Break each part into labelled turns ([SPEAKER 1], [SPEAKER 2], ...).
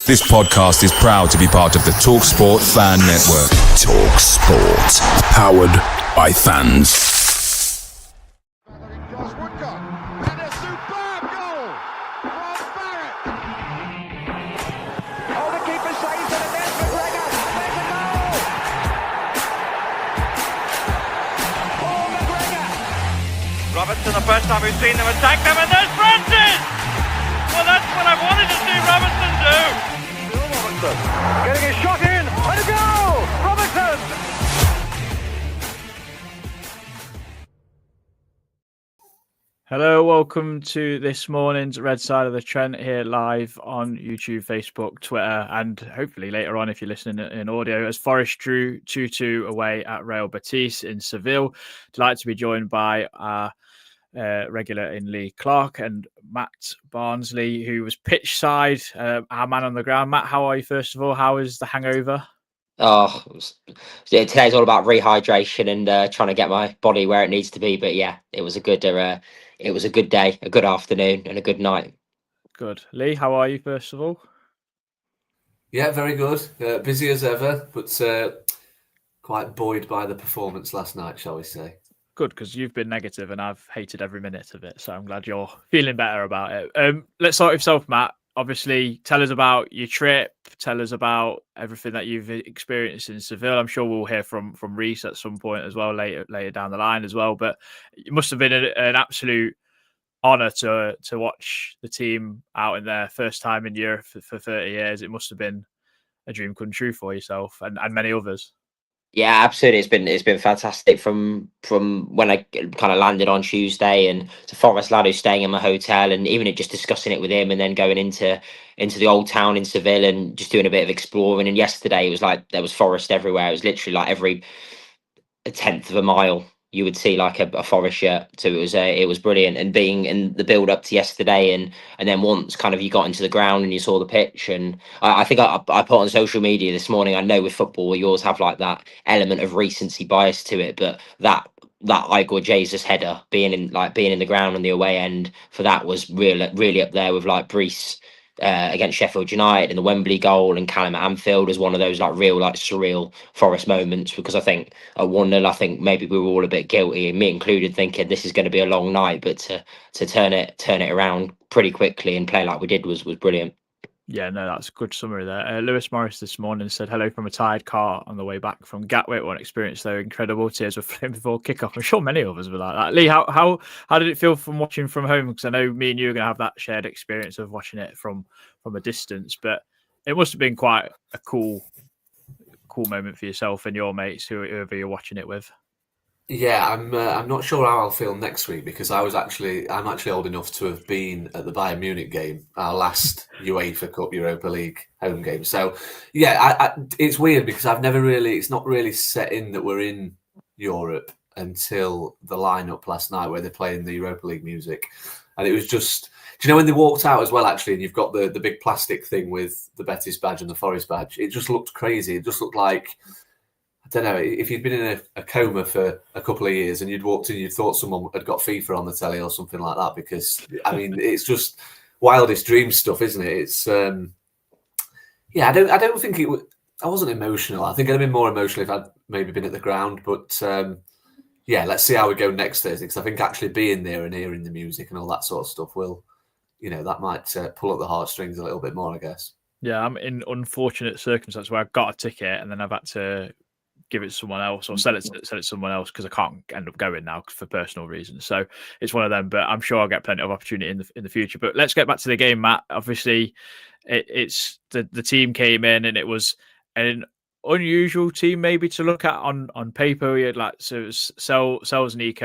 [SPEAKER 1] This podcast is proud to be part of the TalkSPORT Fan Network. TalkSPORT. Powered by fans.
[SPEAKER 2] Robertson, the first time we've seen them attack them, and there's Francis! Well, that's what I wanted to see Robertson do! Robertson getting his shot in, and a goal! Robertson!
[SPEAKER 3] Hello, welcome to this morning's Red Side of the Trent here live on YouTube, Facebook, Twitter, and hopefully later on if you're listening in audio, as Forest drew 2-2 away at Real Betis in Seville. Delighted to be joined by our regular in Lee Clark and Matt Barnsley, who was pitch side, our man on the ground. Matt, how are you first of all? How is the hangover?
[SPEAKER 4] Today's all about rehydration and trying to get my body where it needs to be. But yeah, it was a good day, a good afternoon, and a good night.
[SPEAKER 3] Good. Lee, how are you first of all?
[SPEAKER 5] Yeah, very good. Busy as ever, but quite buoyed by the performance last night, shall we say.
[SPEAKER 3] Good, because you've been negative and I've hated every minute of it. So I'm glad you're feeling better about it. Let's start with yourself, Matt. Obviously, tell us about your trip. Tell us about everything that you've experienced in Seville. I'm sure we'll hear from Reese at some point as well, later down the line as well. But it must have been an absolute honour to watch the team out in their first time in Europe for 30 years. It must have been a dream come true for yourself and many others.
[SPEAKER 4] Yeah, absolutely. It's been fantastic from when I kind of landed on Tuesday, and to Forest lad who's staying in my hotel, and even just discussing it with him, and then going into the old town in Seville and just doing a bit of exploring. And yesterday it was like there was forest everywhere. It was literally like every 1/10 of a mile you would see like a Forest shirt. So it was brilliant. And being in the build up to yesterday, and then once kind of you got into the ground and you saw the pitch, and I think I put on social media this morning, I know with football you always have like that element of recency bias to it, but that Igor Jesus header being in the ground on the away end for that was really up there with like Brees against Sheffield United and the Wembley goal, and Callum at Anfield as one of those like real like surreal Forest moments. Because I think at 1-0, I think maybe we were all a bit guilty, me included, thinking this is going to be a long night, but to turn it around pretty quickly and play like we did was brilliant.
[SPEAKER 3] Yeah, no, that's a good summary there. Lewis Morris this morning said hello from a tired car on the way back from Gatwick. What an experience though, incredible. Tears were flowing before kickoff. I'm sure many of us were like that. Lee, how did it feel from watching from home? Because I know me and you are going to have that shared experience of watching it from a distance, but it must have been quite a cool moment for yourself and your mates, whoever you're watching it with.
[SPEAKER 5] Yeah, I'm not sure how I'll feel next week, because I'm actually old enough to have been at the Bayern Munich game, our last UEFA Cup Europa League home game. So yeah, it's weird because it's not really set in that we're in Europe until the lineup last night where they're playing the Europa League music, and it was just. Do you know when they walked out as well, actually, and you've got the big plastic thing with the Betis badge and the Forest badge? It just looked crazy. It just looked like, I don't know, if you'd been in a coma for a couple of years and you'd walked in, you'd thought someone had got FIFA on the telly or something like that. Because, I mean, it's just wildest dream stuff, isn't it? It's, yeah, I don't think I wasn't emotional. I think I'd have been more emotional if I'd maybe been at the ground. But, yeah, let's see how we go next Thursday. Because I think actually being there and hearing the music and all that sort of stuff will... that might pull up the heartstrings a little bit more, I guess.
[SPEAKER 3] Yeah, I'm in unfortunate circumstances where I've got a ticket and then I've had to give it to someone else or sell it to someone else because I can't end up going now for personal reasons. So it's one of them, but I'm sure I'll get plenty of opportunity in the future. But let's get back to the game, Matt. Obviously, it's the team came in and it was an unusual team maybe to look at on paper. We had Selznico,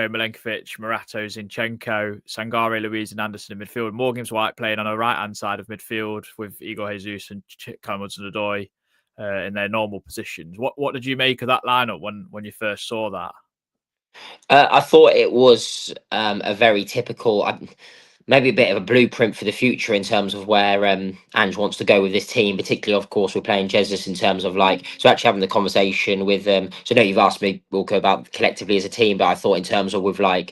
[SPEAKER 3] Milenkovic, Morato, Zinchenko, Sangare, Luiz and Anderson in midfield, Morgan Gibbs-White playing on the right hand side of midfield with Igor Jesus and Callum Hudson-Odoi in their normal positions. What did you make of that lineup when you first saw that?
[SPEAKER 4] I thought it was a very typical, maybe a bit of a blueprint for the future in terms of where Ange wants to go with this team. Particularly, of course, we're playing Jesus in terms of so actually having the conversation with so I know you've asked me, Wilco, about collectively as a team, but I thought in terms of with I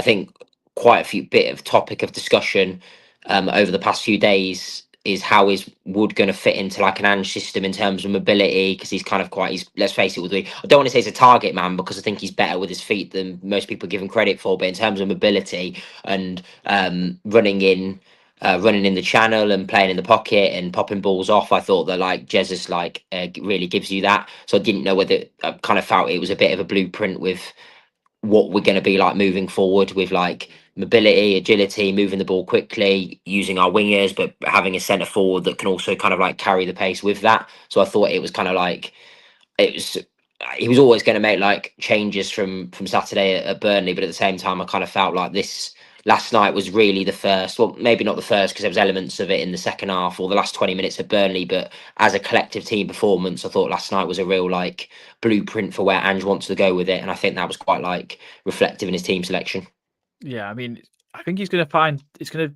[SPEAKER 4] think quite a few bit of topic of discussion over the past few days is how is Wood going to fit into like an Ange system in terms of mobility, because he's kind of quite, let's face it, I don't want to say he's a target man, because I think he's better with his feet than most people give him credit for, but in terms of mobility and running in the channel and playing in the pocket and popping balls off, I thought that like Jesus really gives you that. So I didn't know whether, I kind of felt it was a bit of a blueprint with what we're going to be like moving forward, with like mobility, agility, moving the ball quickly, using our wingers, but having a centre forward that can also kind of like carry the pace with that. So I thought it was kind of like, it was, he was always going to make like changes from Saturday at Burnley, but at the same time I kind of felt like this last night was really the first, well, maybe not the first, because there was elements of it in the second half or the last 20 minutes at Burnley, but as a collective team performance, I thought last night was a real like blueprint for where Ange wants to go with it, and I think that was quite like reflective in his team selection.
[SPEAKER 3] Yeah, I mean, I think he's going to find, it's going to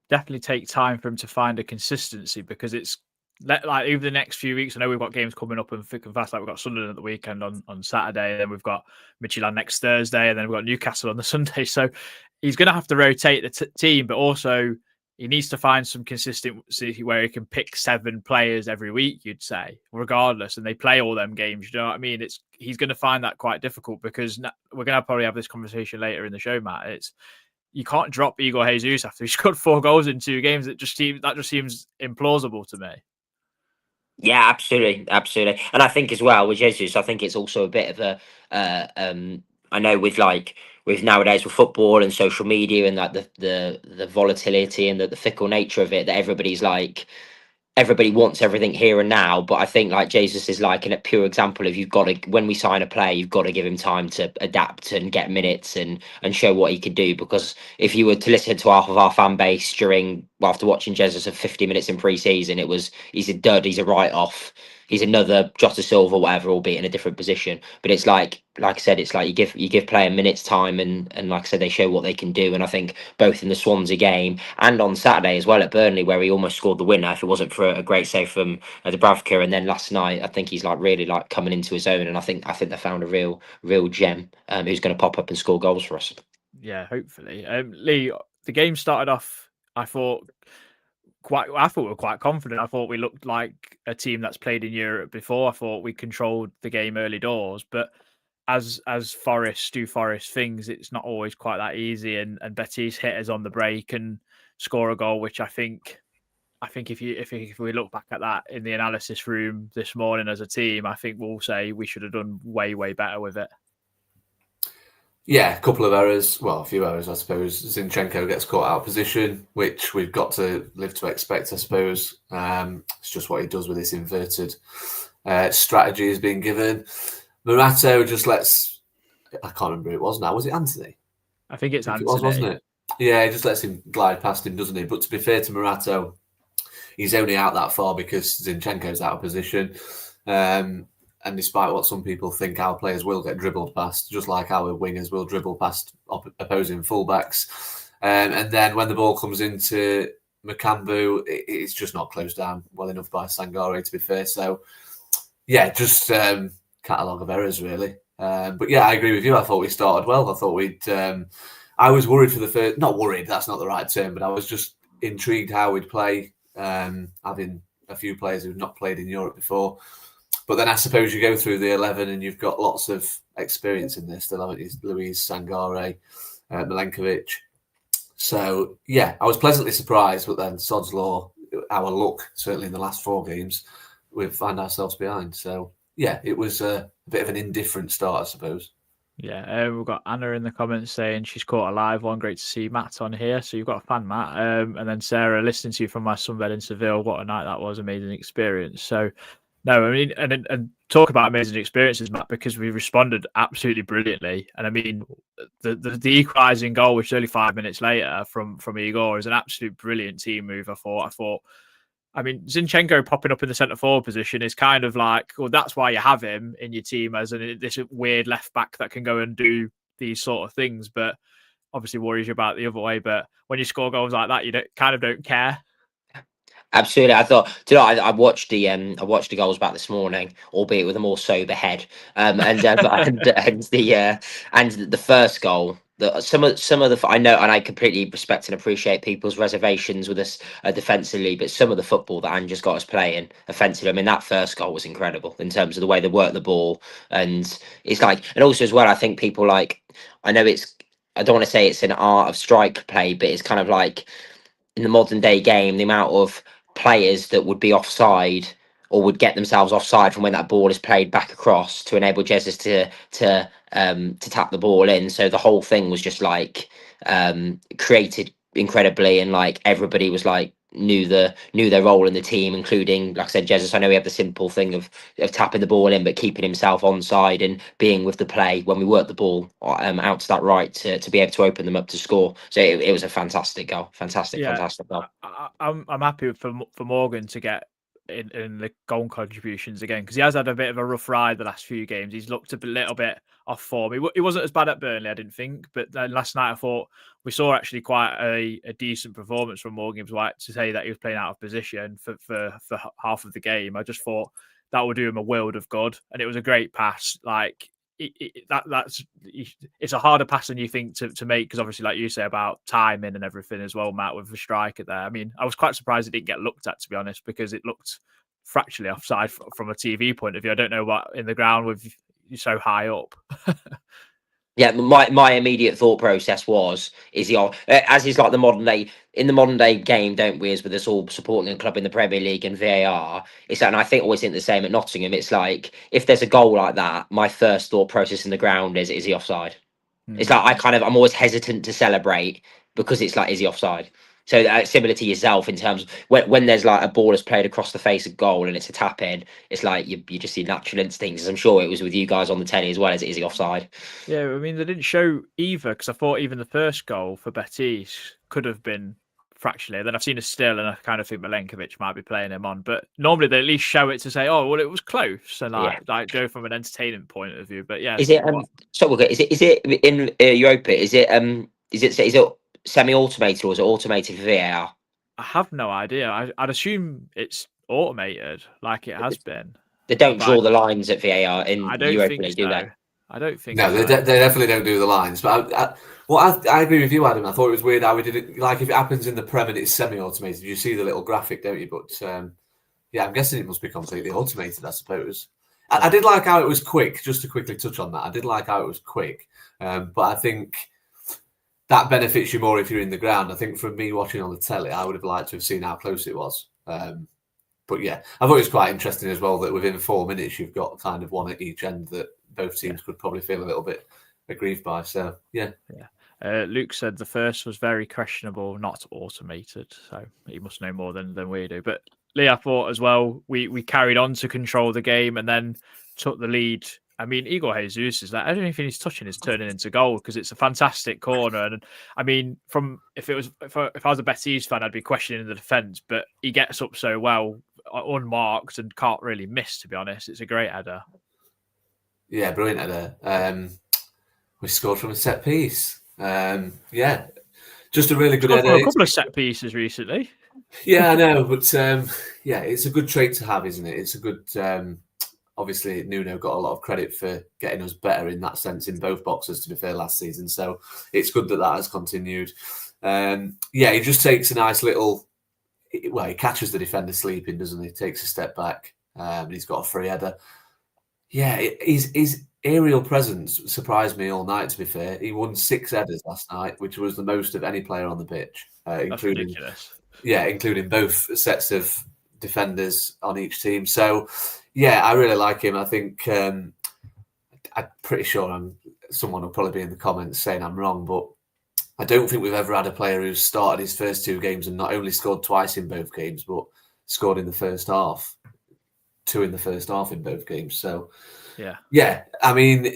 [SPEAKER 3] definitely take time for him to find a consistency, because it's like over the next few weeks. I know we've got games coming up and thick and fast. Like we've got Sunderland at the weekend on Saturday, and then we've got Midtjylland next Thursday, and then we've got Newcastle on the Sunday. So he's going to have to rotate the team, but also he needs to find some consistency where he can pick 7 players every week, you'd say, regardless, and they play all them games. You know what I mean? He's going to find that quite difficult, because we're going to probably have this conversation later in the show, Matt. You can't drop Igor Jesus after he scored 4 goals in 2 games. That just seems implausible to me.
[SPEAKER 4] Yeah, absolutely. And I think as well with Jesus, I think it's also a bit of a I know with nowadays with football and social media and like the volatility and the fickle nature of it, that everybody wants everything here and now. But I think like Jesus is like a pure example of, you've got to, when we sign a player, you've got to give him time to adapt and get minutes and show what he can do. Because if you were to listen to half of our fan base after watching Jesus for 50 minutes in pre-season, he's a dud, he's a write-off, he's another Jota Silva, whatever, albeit in a different position. But it's like I said, it's like you give player minutes time, and like I said, they show what they can do. And I think both in the Swansea game and on Saturday as well at Burnley, where he almost scored the winner if it wasn't for a great save from Dubravka, and then last night I think he's like really like coming into his own, and I think they found a real gem who's going to pop up and score goals for us.
[SPEAKER 3] Yeah, hopefully. Lee, the game started off, I thought we were quite confident. I thought we looked like a team that's played in Europe before. I thought we controlled the game early doors, but as Forest do Forest things, it's not always quite that easy. And Betis hit us on the break and score a goal, which I think if we look back at that in the analysis room this morning as a team, I think we'll say we should have done way better with it.
[SPEAKER 5] Yeah, a couple of errors. Well, a few errors, I suppose. Zinchenko gets caught out of position, which we've got to live to expect, I suppose. It's just what he does with this inverted strategy he's been given. Morato just lets... I can't remember who it was now. Was it Anthony?
[SPEAKER 3] I think it's Anthony.
[SPEAKER 5] It was, wasn't it? Yeah, he just lets him glide past him, doesn't he? But to be fair to Morato, he's only out that far because Zinchenko's out of position. And despite what some people think, our players will get dribbled past, just like our wingers will dribble past opposing fullbacks. And then when the ball comes into Makambu, it's just not closed down well enough by Sangare, to be fair. So, yeah, just catalogue of errors, really. But yeah, I agree with you. I thought we started well. I thought I was worried for the first... Not worried, that's not the right term, but I was just intrigued how we'd play, having a few players who've not played in Europe before. But then I suppose you go through the 11 and you've got lots of experience in this still, haven't you? Luis, Sangare, Milenkovic. So, yeah, I was pleasantly surprised, but then sod's law, our luck, certainly in the last 4 games, we've found ourselves behind. So, yeah, it was a bit of an indifferent start, I suppose.
[SPEAKER 3] Yeah, we've got Anna in the comments saying she's caught a live one. Great to see Matt on here. So you've got a fan, Matt. And then Sarah, listening to you from my sunbed in Seville. What a night that was. Amazing experience. So, no, I mean, and talk about amazing experiences, Matt, because we responded absolutely brilliantly. And I mean, the equalising goal, which is only 5 minutes later from Igor, is an absolute brilliant team move. I mean, Zinchenko popping up in the centre forward position is kind of like, well, that's why you have him in your team as this weird left back that can go and do these sort of things, but obviously worries you about the other way. But when you score goals like that, you don't care.
[SPEAKER 4] Absolutely, I thought. I watched the goals back this morning, albeit with a more sober head. And the first goal, some of the I know, and I completely respect and appreciate people's reservations with us defensively, but some of the football that Ange's got us playing offensively, I mean, that first goal was incredible in terms of the way they work the ball, and it's like, and also as well, I think people like, I know it's, I don't want to say it's an art of strike play, but it's kind of like in the modern day game, the amount of players that would be offside or would get themselves offside from when that ball is played back across to enable Jesus to tap the ball in. So the whole thing was just like created incredibly, and like everybody was like knew their role in the team, including, like I said, Jesus. I know he had the simple thing of tapping the ball in, but keeping himself onside and being with the play when we worked the ball out to that right to be able to open them up to score. So it was a fantastic goal, fantastic goal.
[SPEAKER 3] I'm happy for Morgan to get in the goal contributions again, because he has had a bit of a rough ride the last few games. He's looked a little bit off form. He wasn't as bad at Burnley, I didn't think, but then last night I thought we saw actually quite a decent performance from Morgan. It was like to say that he was playing out of position for half of the game. I just thought that would do him a world of good, and it was a great pass. Like it's a harder pass than you think to make, because obviously, like you say about timing and everything as well, Matt, with the striker there. I mean, I was quite surprised it didn't get looked at, to be honest, because it looked fractionally offside from a TV point of view. I don't know what in the ground with you so high up.
[SPEAKER 4] Yeah, my immediate thought process was, is he as is like the modern day game, don't we, as with us all supporting a club in the Premier League and VAR, it's that, and I think always think the same at Nottingham. It's like, if there's a goal like that, my first thought process in the ground is he offside? It's like I'm always hesitant to celebrate, because it's like, is he offside? So similar to yourself in terms of when there's like a ball is played across the face of goal and it's a tap in, it's like you just see natural instincts. As I'm sure it was with you guys on the telly as well, as it is he offside.
[SPEAKER 3] Yeah, I mean, they didn't show either, because I thought even the first goal for Betis could have been fractionally. Then I've seen a still, and I kind of think Milenkovic might be playing him on. But normally they at least show it to say, "Oh, well, it was close," and like go from an entertainment point of view. But yeah,
[SPEAKER 4] is it is it in Europa? Is it semi-automated, or is it automated for VAR?
[SPEAKER 3] I have no idea. I'd assume it's automated, like it has been.
[SPEAKER 4] They don't draw the lines at VAR in Europa,
[SPEAKER 3] think
[SPEAKER 4] do they?
[SPEAKER 3] I don't think
[SPEAKER 5] no,
[SPEAKER 3] so.
[SPEAKER 5] They definitely don't do the lines. But I agree with you, Adam. I thought it was weird how we did it. Like, if it happens in the Prem and it's semi-automated, you see the little graphic, don't you? But yeah, I'm guessing it must be completely automated, I suppose. I did like how it was quick. Just to quickly touch on that, I did like how it was quick. But I think that benefits you more if you're in the ground. I think from me watching on the telly, I would have liked to have seen how close it was. But yeah, I thought it was quite interesting as well that within 4 minutes you've got kind of one at each end that both teams could probably feel a little bit aggrieved by. So yeah.
[SPEAKER 3] Luke said the first was very questionable, not automated. So he must know more than we do. But Lee, I thought as well, we carried on to control the game and then took the lead. I mean, Igor Jesus is that anything he's touching is turning into goal, because it's a fantastic corner. And I mean, if I was a Betis fan, I'd be questioning the defence, but he gets up so well, unmarked, and can't really miss, to be honest. It's a great header.
[SPEAKER 5] Yeah, brilliant header. We scored from a set piece. Yeah, just a really good header.
[SPEAKER 3] A couple of set pieces recently.
[SPEAKER 5] Yeah, I know, but yeah, it's a good trait to have, isn't it? It's a good. Obviously, Nuno got a lot of credit for getting us better in that sense in both boxes, to be fair, last season. So it's good that has continued. Yeah, he just takes a nice little. Well, he catches the defender sleeping, doesn't he? Takes a step back. He's got a free header. Yeah, his aerial presence surprised me all night, to be fair. He won 6 headers last night, which was the most of any player on the pitch, including both sets of defenders on each team. So, yeah, I really like him. I think I'm pretty sure someone will probably be in the comments saying I'm wrong, but I don't think we've ever had a player who's started his first 2 games and not only scored twice in both games, but scored in the first half. 2 in the first half in both games. So, yeah. I mean,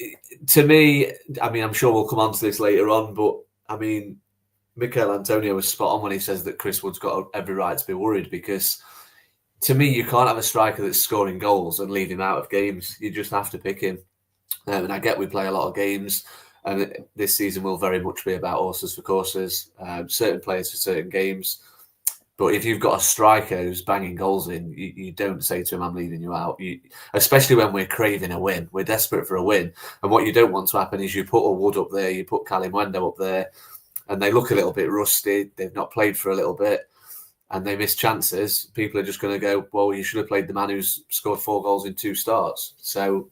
[SPEAKER 5] to me, I'm sure we'll come on to this later on, but I mean, Mikel Antonio was spot on when he says that Chris Wood's got every right to be worried, because to me, you can't have a striker that's scoring goals and leave him out of games. You just have to pick him. And I get we play a lot of games, and this season will very much be about horses for courses, certain players for certain games. But if you've got a striker who's banging goals in, you don't say to him, I'm leaving you out. Especially when we're craving a win. We're desperate for a win. And what you don't want to happen is you put a Wood up there, you put Kalimwendo up there, and they look a little bit rusty. They've not played for a little bit, and they miss chances. People are just going to go, well, you should have played the man who's scored 4 goals in 2 starts. So,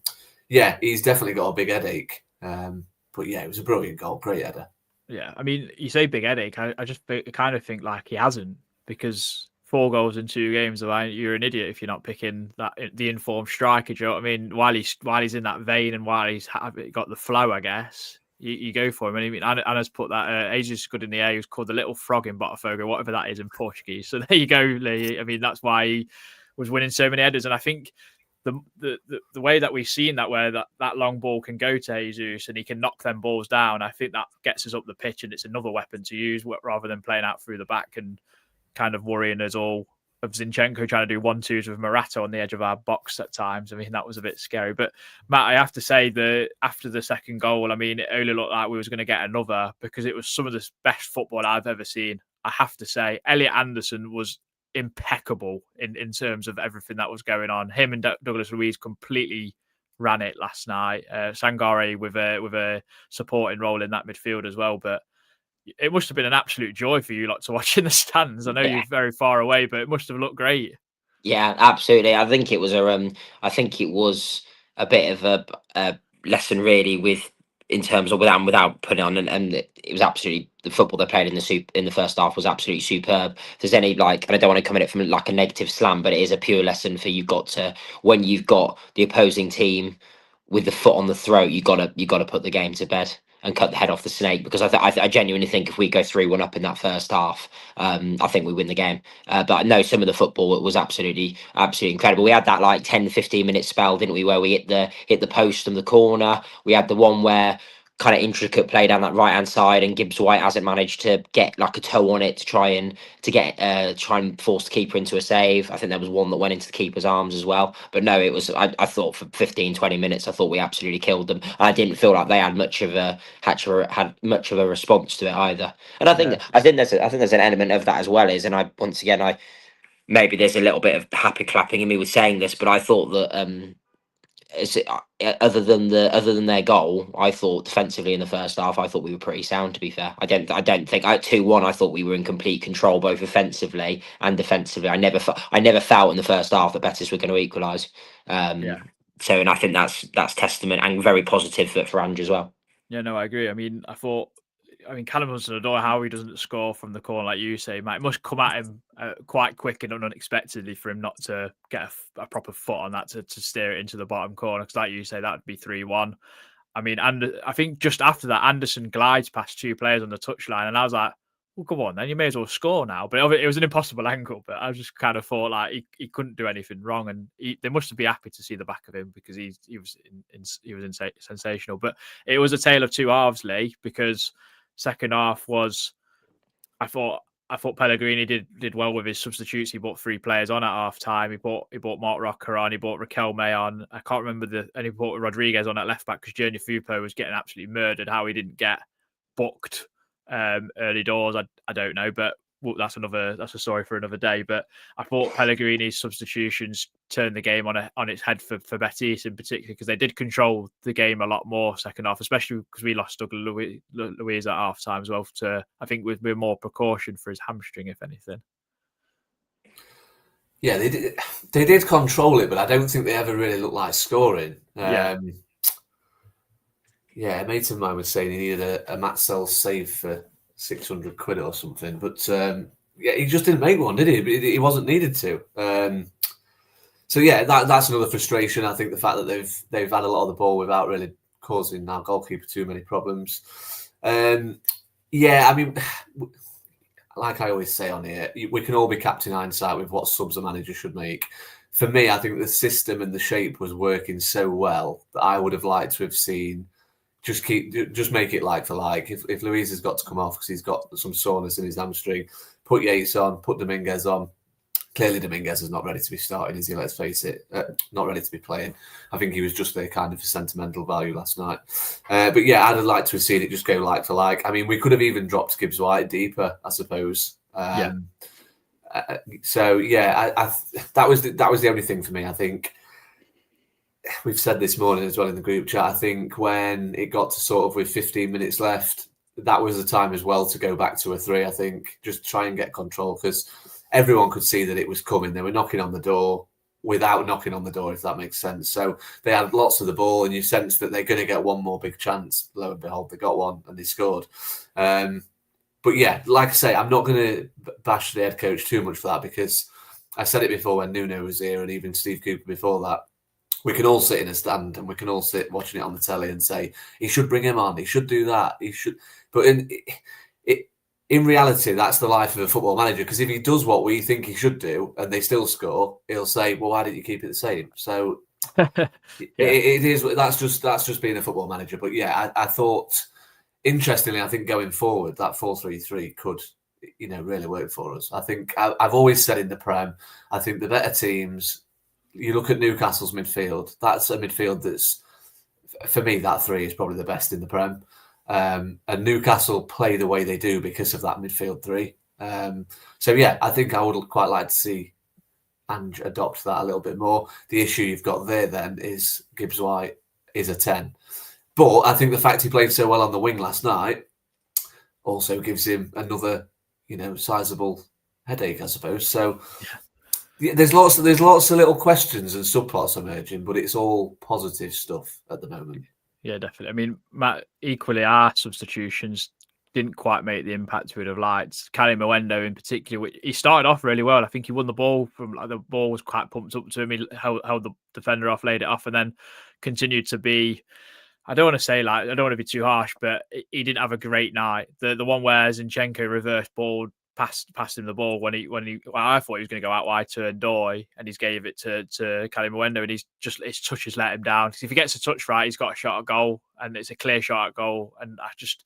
[SPEAKER 5] yeah, he's definitely got a big headache. But, yeah, it was a brilliant goal. Great header.
[SPEAKER 3] Yeah, I mean, you say big headache. I just kind of think like he hasn't, because 4 goals in 2 games, you're an idiot if you're not picking the informed striker. Do you know what I mean? While he's in that vein and while he's got the flow, I guess you go for him. And I mean, Anna's put that Jesus good in the air. He was called the little frog in Botafogo, whatever that is in Portuguese. So there you go, Lee. I mean, that's why he was winning so many headers. And I think the way that we've seen that, where that long ball can go to Jesus and he can knock them balls down, I think that gets us up the pitch, and it's another weapon to use rather than playing out through the back and kind of worrying us all of Zinchenko trying to do 1-2s with Morata on the edge of our box at times. I mean, that was a bit scary. But Matt, I have to say after the second goal, I mean, it only looked like we was going to get another, because it was some of the best football I've ever seen. I have to say, Elliot Anderson was impeccable in terms of everything that was going on. Him and Douglas Luiz completely ran it last night. Sangare with a supporting role in that midfield as well. But it must have been an absolute joy for you lot to watch in the stands. I know you're very far away, but it must have looked great.
[SPEAKER 4] Yeah, absolutely. I think it was a bit of a lesson really in terms of without putting on, and it was absolutely, the football they played in the first half was absolutely superb. If there's any and I don't want to come at it from like a negative slam, but it is a pure lesson for when you've got the opposing team with the foot on the throat, you gotta put the game to bed and cut the head off the snake, because I genuinely think if we go 3-1 up in that first half, I think we win the game. But no, some of the football was absolutely incredible. We had that like 10-15 minute spell, didn't we, where we hit the post from the corner. We had the one where kind of intricate play down that right hand side, and Gibbs White hasn't managed to get like a toe on it to try and force the keeper into a save. I think there was one that went into the keeper's arms as well. But no, it was, I thought for 15-20 minutes I thought we absolutely killed them. I didn't feel like they had much of a response to it either. And I think there's an element of that as well, maybe there's a little bit of happy clapping in me with saying this, but I thought that other than their goal, I thought defensively in the first half, I thought we were pretty sound, to be fair. I don't think at 2-1 I thought we were in complete control both offensively and defensively. I never felt in the first half that Betis were going to equalise. So, and I think that's testament and very positive for Ange as well.
[SPEAKER 3] Yeah, no, I agree. I mean, Callum Hudson-Odoi, how he doesn't score from the corner, like you say, Mate, it must come at him quite quick and unexpectedly for him not to get a proper foot on that to steer it into the bottom corner. Because, like you say, that would be 3-1. I mean, and I think just after that, Anderson glides past 2 players on the touchline, and I was like, well, come on, then you may as well score now. But it was an impossible angle. But I just kind of thought like he couldn't do anything wrong, and they must be happy to see the back of him, because he was sensational. But it was a tale of 2 halves, Lee, because second half was, I thought Pellegrini did well with his substitutes. He brought 3 players on at half time. He brought Mark Rocker on. He brought Riquelme on. I can't remember and he brought Rodriguez on at left back, because Journey Fupo was getting absolutely murdered. How he didn't get booked early doors, I don't know, but that's a story for another day. But I thought Pellegrini's substitutions turned the game on its head for Betis in particular, because they did control the game a lot more second half, especially because we lost Douglas Luiz at half time as well. I think with more precaution for his hamstring, if anything.
[SPEAKER 5] Yeah, they did control it, but I don't think they ever really looked like scoring. A mate of mine was saying he needed a Matt Sells save for 600 quid or something, but he just didn't make one, did he? He wasn't needed to. So that's another frustration. I think the fact that they've had a lot of the ball without really causing our goalkeeper too many problems. I mean, like I always say on here, we can all be Captain Hindsight with what subs a manager should make. For me, I think the system and the shape was working so well that I would have liked to have seen just make it like for like. If Luiz has got to come off because he's got some soreness in his hamstring, put Yates on, put Dominguez on. Clearly, Dominguez is not ready to be starting, is he? Let's face it, not ready to be playing. I think he was just there kind of for sentimental value last night. But I'd have liked to have seen it just go like for like. I mean, we could have even dropped Gibbs White deeper, I suppose. So yeah, that was the only thing for me. I think we've said this morning as well in the group chat. I think when it got to sort of with 15 minutes left, that was the time as well to go back to a 3. I think just try and get control, because everyone could see that it was coming. They were knocking on the door without knocking on the door, if that makes sense. So they had lots of the ball, and you sense that they're going to get one more big chance. Lo and behold, they got one and they scored. But yeah, like I say, I'm not going to bash the head coach too much for that, because I said it before when Nuno was here, and even Steve Cooper before that. We can all sit in a stand and we can all sit watching it on the telly and say, he should bring him on, he should do that, he should. But in reality, that's the life of a football manager, because if he does what we think he should do and they still score, he'll say, well, why didn't you keep it the same? So it is, that's just being a football manager. But yeah, I thought, interestingly, I think going forward, that 4-3-3 could, really work for us. I think I've always said in the Prem, I think the better teams, you look at Newcastle's midfield, that's a midfield that's, for me, that 3 is probably the best in the Prem. And Newcastle play the way they do because of that midfield 3. So yeah, I think I would quite like to see Ange adopt that a little bit more. The issue you've got there then is Gibbs White is a 10. But I think the fact he played so well on the wing last night also gives him another, sizable headache, I suppose. So there's lots of little questions and subplots emerging, but it's all positive stuff at the moment.
[SPEAKER 3] Yeah, definitely. I mean, Matt, equally, our substitutions didn't quite make the impact we would have liked. Kali Mwendo in particular, he started off really well. I think he won the ball the ball was quite pumped up to him. He held the defender off, laid it off, and then continued to be, I don't want to say I don't want to be too harsh, but he didn't have a great night. The one where Zinchenko reverse ball passed him the ball when I thought he was going to go out wide to Ndoye, and he's gave it to Kali Mwendo, and his touches let him down. Because if he gets a touch right, he's got a shot at goal, and it's a clear shot at goal. And I just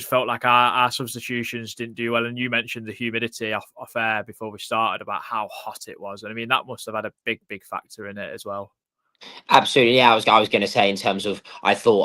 [SPEAKER 3] felt like our substitutions didn't do well. And you mentioned the humidity off air before we started about how hot it was, and I mean that must have had a big factor in it as well.
[SPEAKER 4] Absolutely, yeah. I was going to say, in terms of, I thought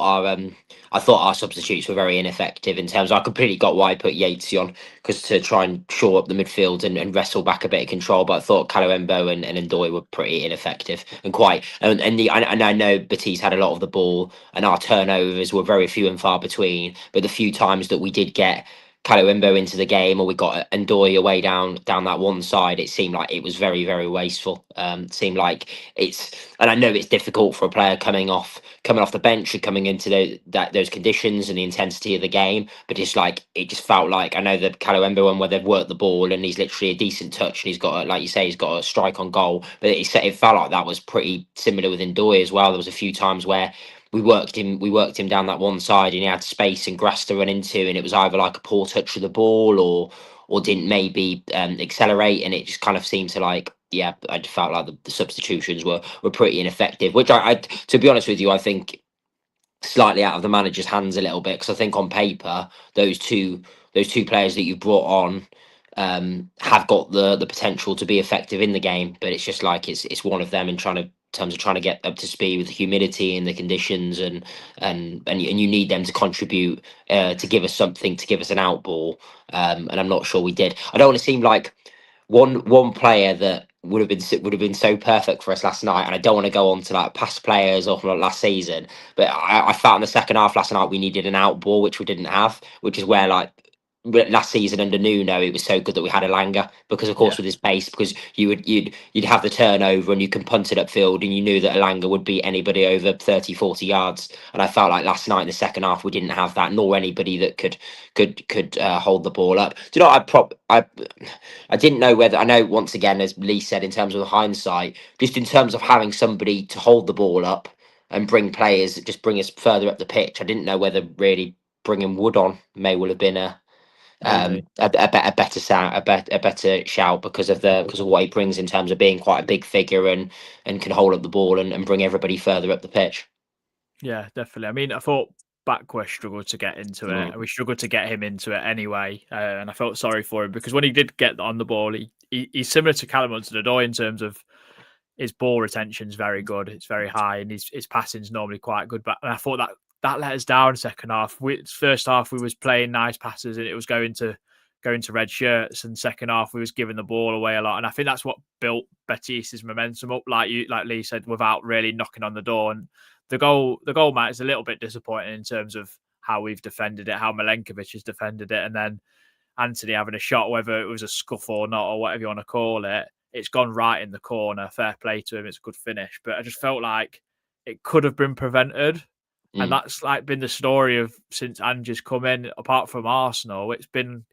[SPEAKER 4] our substitutes were very ineffective. In terms, I completely got why I put Yatesy on, because to try and shore up the midfield and wrestle back a bit of control. But I thought Kaluembo and Ndoye were pretty ineffective and I know Betis had a lot of the ball, and our turnovers were very few and far between. But the few times that we did get Kaluembo into the game, or we got Ndoye away down that one side, it seemed like it was very, very wasteful. It seemed like and I know it's difficult for a player coming off the bench and coming into those conditions and the intensity of the game, but it just felt like, I know the Kaluembo one where they've worked the ball and he's literally a decent touch and he's got like you say, he's got a strike on goal, but it felt like that was pretty similar with Ndoye as well. There was a few times where we worked him down that one side, and he had space and grass to run into, and it was either like a poor touch of the ball or didn't maybe accelerate, and it just kind of seemed to I felt like the substitutions were pretty ineffective, which I to be honest with you, I think slightly out of the manager's hands a little bit, because I think on paper those two players that you've brought on have got the potential to be effective in the game, but it's just like it's one of them in terms of trying to get up to speed with the humidity and the conditions, and you need them to contribute to give us something, to give us an out ball, and I'm not sure we did. I don't want to seem like one player that would have been so perfect for us last night, and I don't want to go on to past players or from last season, but I felt in the second half last night we needed an out ball, which we didn't have, which is where last season under Nuno, it was so good that we had Elanga, because of course with his pace, because you'd have the turnover and you can punt it upfield, and you knew that Elanga would beat anybody over 30-40 yards, and I felt like last night in the second half we didn't have that, nor anybody that could hold the ball up. Do you know, I didn't know whether, I know once again, as Lee said, in terms of hindsight, just in terms of having somebody to hold the ball up and bring players, just bring us further up the pitch, I didn't know whether really bringing Wood on may well have been a better shout because of what he brings in terms of being quite a big figure and can hold up the ball and bring everybody further up the pitch.
[SPEAKER 3] Yeah, definitely. I mean, I thought Bakwa struggled to get into it, and we struggled to get him into it anyway. And I felt sorry for him, because when he did get on the ball, he's similar to Callum Hudson-Odoi in terms of his ball retention's very good. It's very high, and his passing's normally quite good. But I thought that let us down second half. First half, we was playing nice passes, and it was going to going to red shirts, and second half we was giving the ball away a lot, and I think that's what built Betis's momentum up, like Lee said, without really knocking on the door. And the goal, Matt, is a little bit disappointing in terms of how we've defended it, how Milenkovic has defended it, and then Anthony having a shot, whether it was a scuff or not, or whatever you want to call it, it's gone right in the corner. Fair play to him. It's a good finish. But I just felt like it could have been prevented. And that's like been the story of since Ange's come in, apart from Arsenal. It's been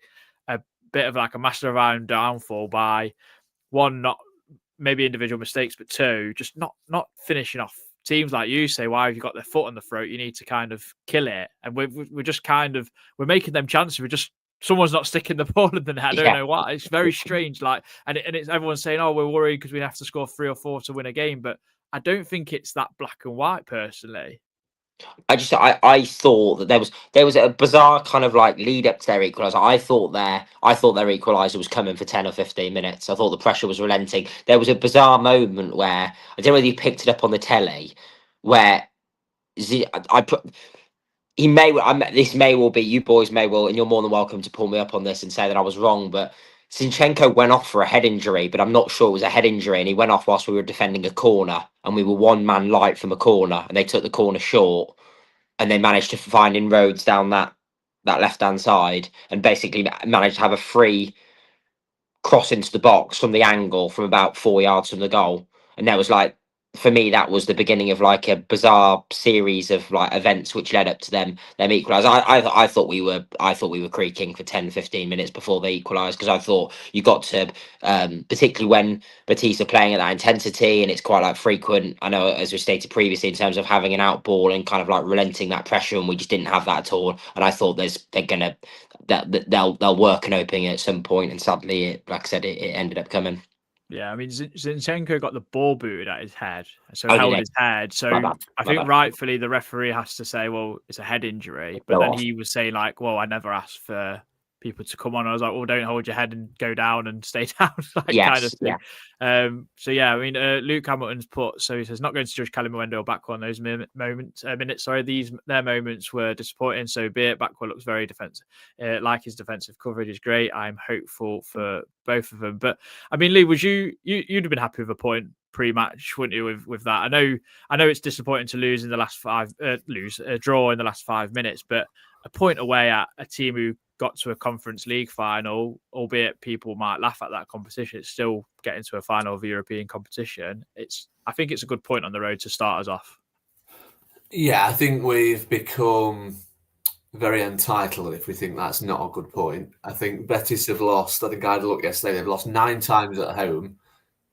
[SPEAKER 3] a bit of like a master of our own downfall by one, not maybe individual mistakes, but two, just not finishing off teams like you say. Why have you got their foot on the throat? You need to kind of kill it. And we're just kind of, we're making them chances. We're just, someone's not sticking the ball in the net. I don't know why. It's very strange. Like, and it's everyone's saying, "Oh, we're worried because we have to score 3 or 4 to win a game." But I don't think it's that black and white, personally.
[SPEAKER 4] I thought that there was a bizarre kind of like lead up to their equaliser. I thought their equaliser was coming for 10 or 15 minutes. I thought the pressure was relenting. There was a bizarre moment where I don't know whether you picked it up on the telly, where this may well be, you boys may well, and you're more than welcome to pull me up on this and say that I was wrong, but Zinchenko went off for a head injury, but I'm not sure it was a head injury, and he went off whilst we were defending a corner, and we were one man light from a corner, and they took the corner short, and they managed to find inroads down that left-hand side, and basically managed to have a free cross into the box from the angle from about 4 yards from the goal. And that was like, for me, that was the beginning of like a bizarre series of like events which led up to them equalise. I thought we were creaking for 10, 15 minutes before they equalised, because I thought you got to, particularly when Betis are playing at that intensity and it's quite like frequent. I know, as we stated previously, in terms of having an out ball and kind of like relenting that pressure, and we just didn't have that at all. And I thought they'll work an opening at some point, and sadly, like I said, it ended up coming.
[SPEAKER 3] Yeah, I mean, Zinchenko got the ball booted at his head, so held his head. So I think rightfully the referee has to say, well, it's a head injury. But then he was saying like, well, I never asked for people to come on. I was like, well, don't hold your head and go down and stay down, kind of thing. Yeah. So yeah, I mean, Luke Hamilton's put, so he says, not going to judge Kalimwendo or Backwell on those minutes. Their moments were disappointing. So be it, Backwell looks very defensive. Like his defensive coverage is great. I'm hopeful for both of them. But I mean, Lee, would you'd have been happy with a point pre-match, wouldn't you? With that, I know it's disappointing to lose in the last draw in the last 5 minutes, but a point away at a team who got to a Conference League final, albeit people might laugh at that competition, it's still getting to a final of a European competition. I think it's a good point on the road to start us off.
[SPEAKER 5] Yeah, I think we've become very entitled if we think that's not a good point. I think Betis have lost, I think I had a look yesterday, they've lost 9 times at home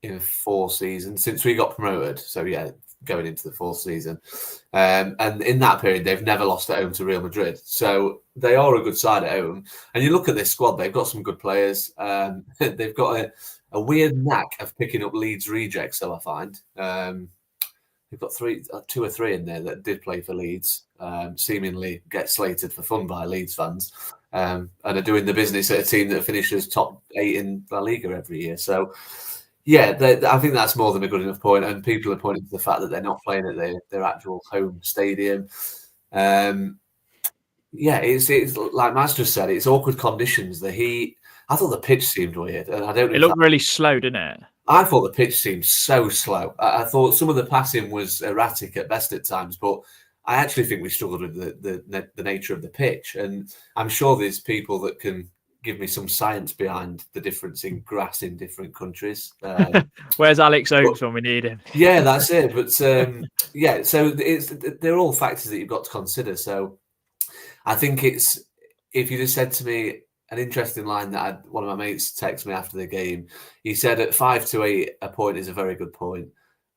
[SPEAKER 5] in 4 seasons since we got promoted. So yeah, going into the 4th season. And in that period, they've never lost at home to Real Madrid. So they are a good side at home. And you look at this squad, they've got some good players. They've got a weird knack of picking up Leeds rejects, so I find. They've got 2 or 3 in there that did play for Leeds, seemingly get slated for fun by Leeds fans, and are doing the business at a team that finishes top 8 in La Liga every year. So yeah, I think that's more than a good enough point, and people are pointing to the fact that they're not playing at their actual home stadium. Yeah, it's like Maz just said, it's awkward conditions. The heat. I thought the pitch seemed weird, and I don't know.
[SPEAKER 3] It looked really slow, didn't it?
[SPEAKER 5] I thought the pitch seemed so slow. I thought some of the passing was erratic at best at times, but I actually think we struggled with the nature of the pitch, and I'm sure there's people that can give me some science behind the difference in grass in different countries.
[SPEAKER 3] Where's Alex Oakes when we need him?
[SPEAKER 5] Yeah, that's it. But yeah, so they're all factors that you've got to consider. So I think if you just said to me an interesting line that one of my mates texted me after the game, he said at 5-8 a point is a very good point.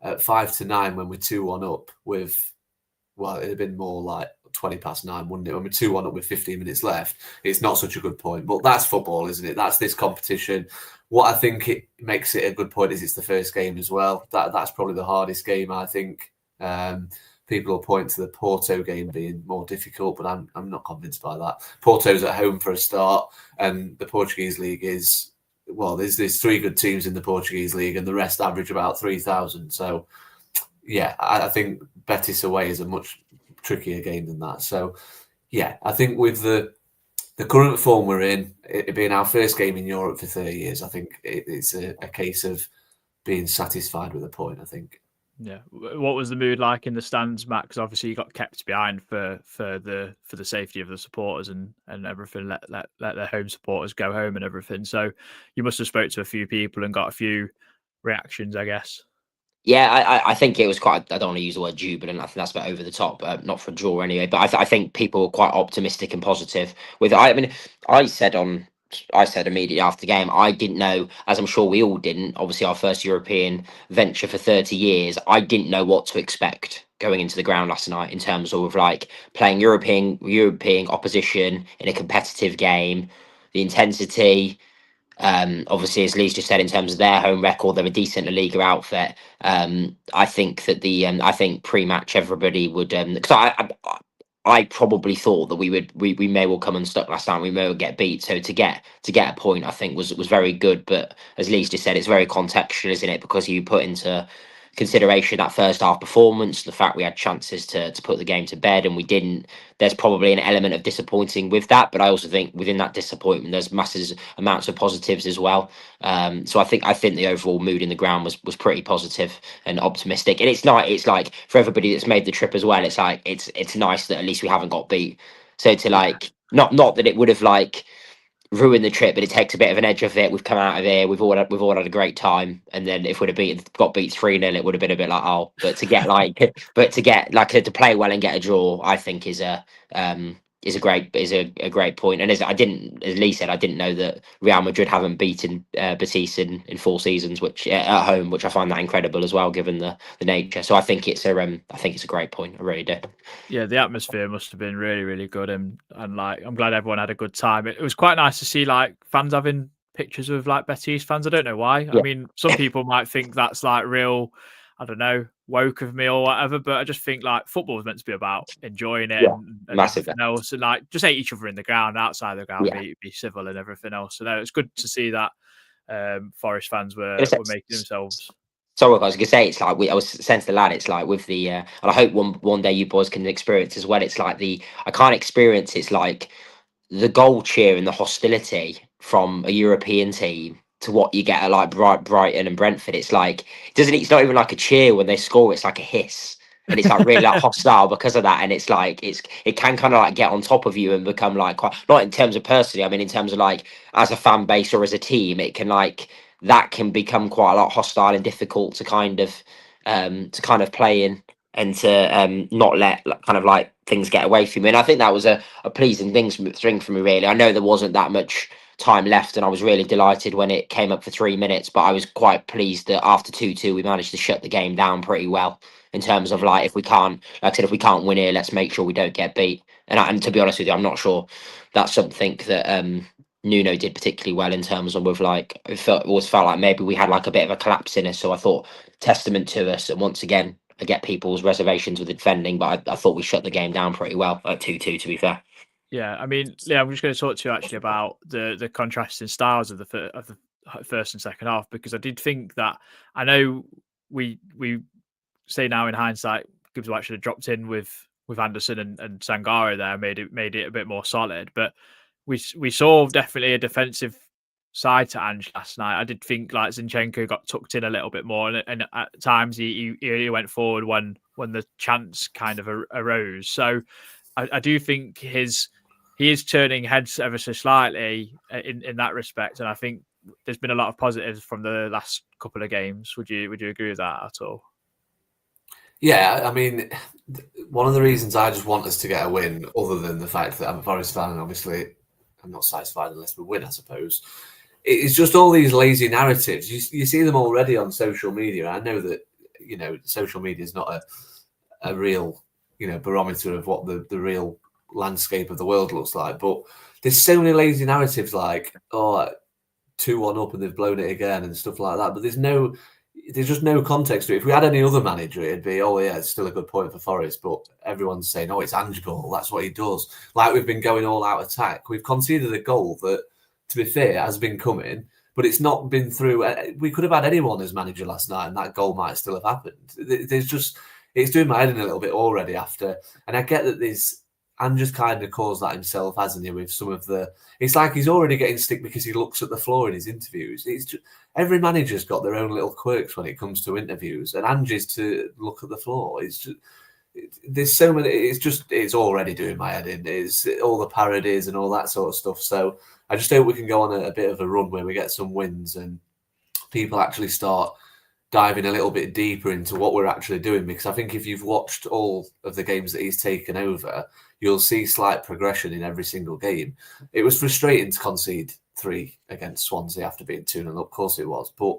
[SPEAKER 5] At 5-9 when we're 2-1 up with, well, it'd have been more like 9:20, wouldn't it? When we're 2-1 up with 15 minutes left, it's not such a good point. But that's football, isn't it? That's this competition. What I think it makes it a good point is it's the first game as well. That's probably the hardest game, I think. People will point to the Porto game being more difficult, but I'm not convinced by that. Porto's at home for a start, and the Portuguese league is, well, there's 3 good teams in the Portuguese league, and the rest average about 3,000. So yeah, I think Betis away is a much trickier game than that. So yeah, I think with the the current form we're in, it being our first game in Europe for 30 years, I think it's a case of being satisfied with a point, I think.
[SPEAKER 3] Yeah. What was the mood like in the stands, Matt? Because obviously you got kept behind for the safety of the supporters and everything. Let their home supporters go home and everything. So you must have spoke to a few people and got a few reactions, I guess.
[SPEAKER 4] Yeah, I think it was quite. I don't want to use the word jubilant. I think that's a bit over the top. Not for a draw anyway. But I think people were quite optimistic and positive. I mean, I said immediately after the game, I didn't know, as I'm sure we all didn't. Obviously, our first European venture for 30 years. I didn't know what to expect going into the ground last night in terms of like playing European opposition in a competitive game, the intensity. Obviously, as Lee's just said, in terms of their home record, they're a decent La Liga outfit. I think that I think pre-match everybody would because I probably thought that we may well come unstuck last time. We may well get beat. So to get a point, I think was very good. But as Lee's just said, it's very contextual, isn't it? Because you put into consideration that first half performance, the fact we had chances to put the game to bed and we didn't. There's probably an element of disappointing with that, but I also think within that disappointment there's massive amounts of positives as well. So I think the overall mood in the ground was pretty positive and optimistic, and it's like for everybody that's made the trip as well, it's like it's nice that at least we haven't got beat. So to like not that it would have like ruin the trip, but it takes a bit of an edge off it. We've come out of here, we've all had a great time, and then if we'd have got beat 3-0, it would have been a bit like, oh. But to get to play well and get a draw, I think is a great point. And as Lee said, I didn't know that Real Madrid haven't beaten Betis in 4 seasons, which at home, which I find that incredible as well, given the nature. So I think it's a great point. I really do.
[SPEAKER 3] Yeah, the atmosphere must have been really, really good, and like I'm glad everyone had a good time. It was quite nice to see like fans having pictures of like Betis fans. I don't know why.
[SPEAKER 4] Yeah.
[SPEAKER 3] I mean, some people might think that's like real, I don't know, woke of me or whatever, but I just think like football is meant to be about enjoying it and
[SPEAKER 4] massively.
[SPEAKER 3] everything else, and like just hate each other in the ground, outside the ground, be civil and everything else. So no, it's good to see that Forest fans were making themselves.
[SPEAKER 4] So I was going to say, it's like I was saying to the lad, it's like with the, and I hope one day you boys can experience as well. It's like I can't experience. It's like the goal cheer and the hostility from a European team to what you get at like Brighton and Brentford. It's like it's not even like a cheer when they score. It's like a hiss, and it's like really like hostile because of that. And it's like it can kind of like get on top of you and become like quite, not in terms of personally. I mean in terms of like as a fan base or as a team, it can like. That can become quite a lot hostile and difficult to kind of play in and to not let kind of like things get away from you. And I think that was a pleasing thing for me, really. I know there wasn't that much time left, and I was really delighted when it came up for 3 minutes, but I was quite pleased that after 2-2 we managed to shut the game down pretty well in terms of like if we can't win here, let's make sure we don't get beat. And to be honest with you, I'm not sure that's something that Nuno did particularly well in terms of with like always felt like maybe we had like a bit of a collapse in us. So I thought testament to us, and once again I get people's reservations with the defending, but I thought we shut the game down pretty well at 2-2 to be fair.
[SPEAKER 3] Yeah, I mean, yeah, I'm just going to talk to you actually about the contrasting styles of the first and second half, because I did think that, I know we say now in hindsight, Gibbs should have dropped in with Anderson and Sangare there, made it a bit more solid, but we saw definitely a defensive side to Ange last night. I did think like Zinchenko got tucked in a little bit more, and at times he went forward when the chance kind of arose. So I do think he is turning heads ever so slightly in that respect, and I think there's been a lot of positives from the last couple of games. Would you agree with that at all?
[SPEAKER 5] Yeah, I mean, one of the reasons I just want us to get a win, other than the fact that I'm a Forest fan and obviously I'm not satisfied unless we win, I suppose. It's just all these lazy narratives. You see them already on social media. I know that, social media is not a real, barometer of what the real landscape of the world looks like. But there's so many lazy narratives like, 2-1 up and they've blown it again and stuff like that. But there's just no context to it. If we had any other manager, it'd be, it's still a good point for Forest, but everyone's saying, it's Ange goal, that's what he does. Like we've been going all out attack. We've conceded a goal that, to be fair, has been coming, but it's not been through. We could have had anyone as manager last night and that goal might still have happened. It's doing my head in a little bit already after. And I get that Ange's kind of caused that himself, hasn't he? With some of the, it's like he's already getting stick because he looks at the floor in his interviews. It's just, every manager's got their own little quirks when it comes to interviews, and Ange's to look at the floor. It's just, there's so many. It's already doing my head in. It's all the parodies and all that sort of stuff. So I just hope we can go on a bit of a run where we get some wins and people actually start diving a little bit deeper into what we're actually doing, because I think if you've watched all of the games that he's taken over, you'll see slight progression in every single game. It was frustrating to concede 3 against Swansea after being 2-0 up, of course it was, but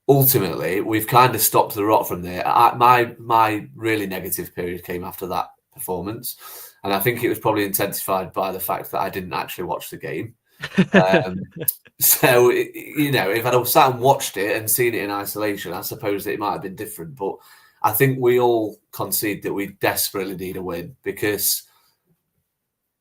[SPEAKER 5] ultimately we've kind of stopped the rot from there. My really negative period came after that performance, and I think it was probably intensified by the fact that I didn't actually watch the game. So, if I'd have sat and watched it and seen it in isolation, I suppose that it might have been different. But I think we all concede that we desperately need a win because,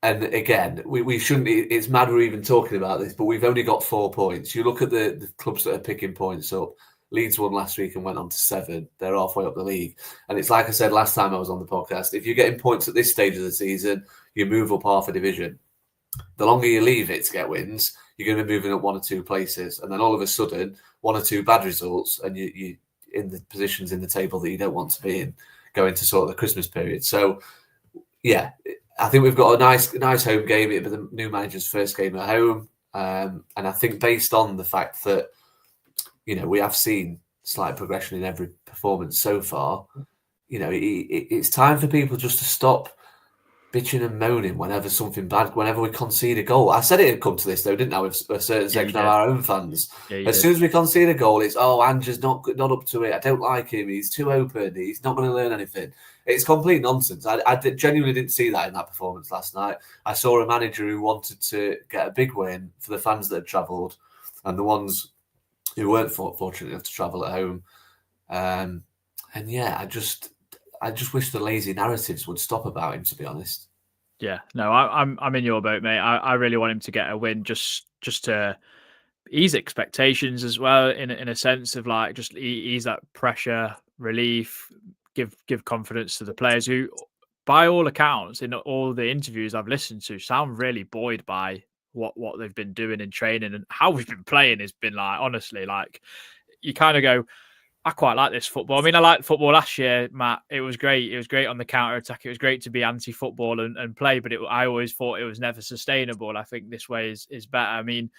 [SPEAKER 5] and again, we shouldn't, it's mad we're even talking about this, but we've only got 4 points. You look at the clubs that are picking points up. Leeds won last week and went on to 7. They're halfway up the league. And it's like I said last time I was on the podcast, if you're getting points at this stage of the season, you move up half a division. The longer you leave it to get wins, you're going to be moving up 1 or 2 places. And then all of a sudden, 1 or 2 bad results, and you in the positions in the table that you don't want to be in, go into sort of the Christmas period. So, yeah, I think we've got a nice home game. It'll be the new manager's first game at home. And I think based on the fact that, we have seen slight progression in every performance so far, it's time for people just to stop bitching and moaning whenever we concede a goal. I said it had come to this though, didn't I, with a certain section of our own fans. As soon as we concede a goal, it's, Ange's not up to it. I don't like him. He's too open. He's not going to learn anything. It's complete nonsense. I genuinely didn't see that in that performance last night. I saw a manager who wanted to get a big win for the fans that had travelled and the ones who weren't fortunate enough to travel at home. And yeah, I just wish the lazy narratives would stop about him, to be honest.
[SPEAKER 3] Yeah, no, I'm in your boat, mate. I really want him to get a win just to ease expectations as well, in a sense of like just ease that pressure, relief, give confidence to the players who, by all accounts, in all the interviews I've listened to, sound really buoyed by what they've been doing in training and how we've been playing. Has been like, honestly, like you kind of go, I quite like this football. I mean, I liked football last year, Matt. It was great. It was great on the counter-attack. It was great to be anti-football and play, but I always thought it was never sustainable. I think this way is better. I mean,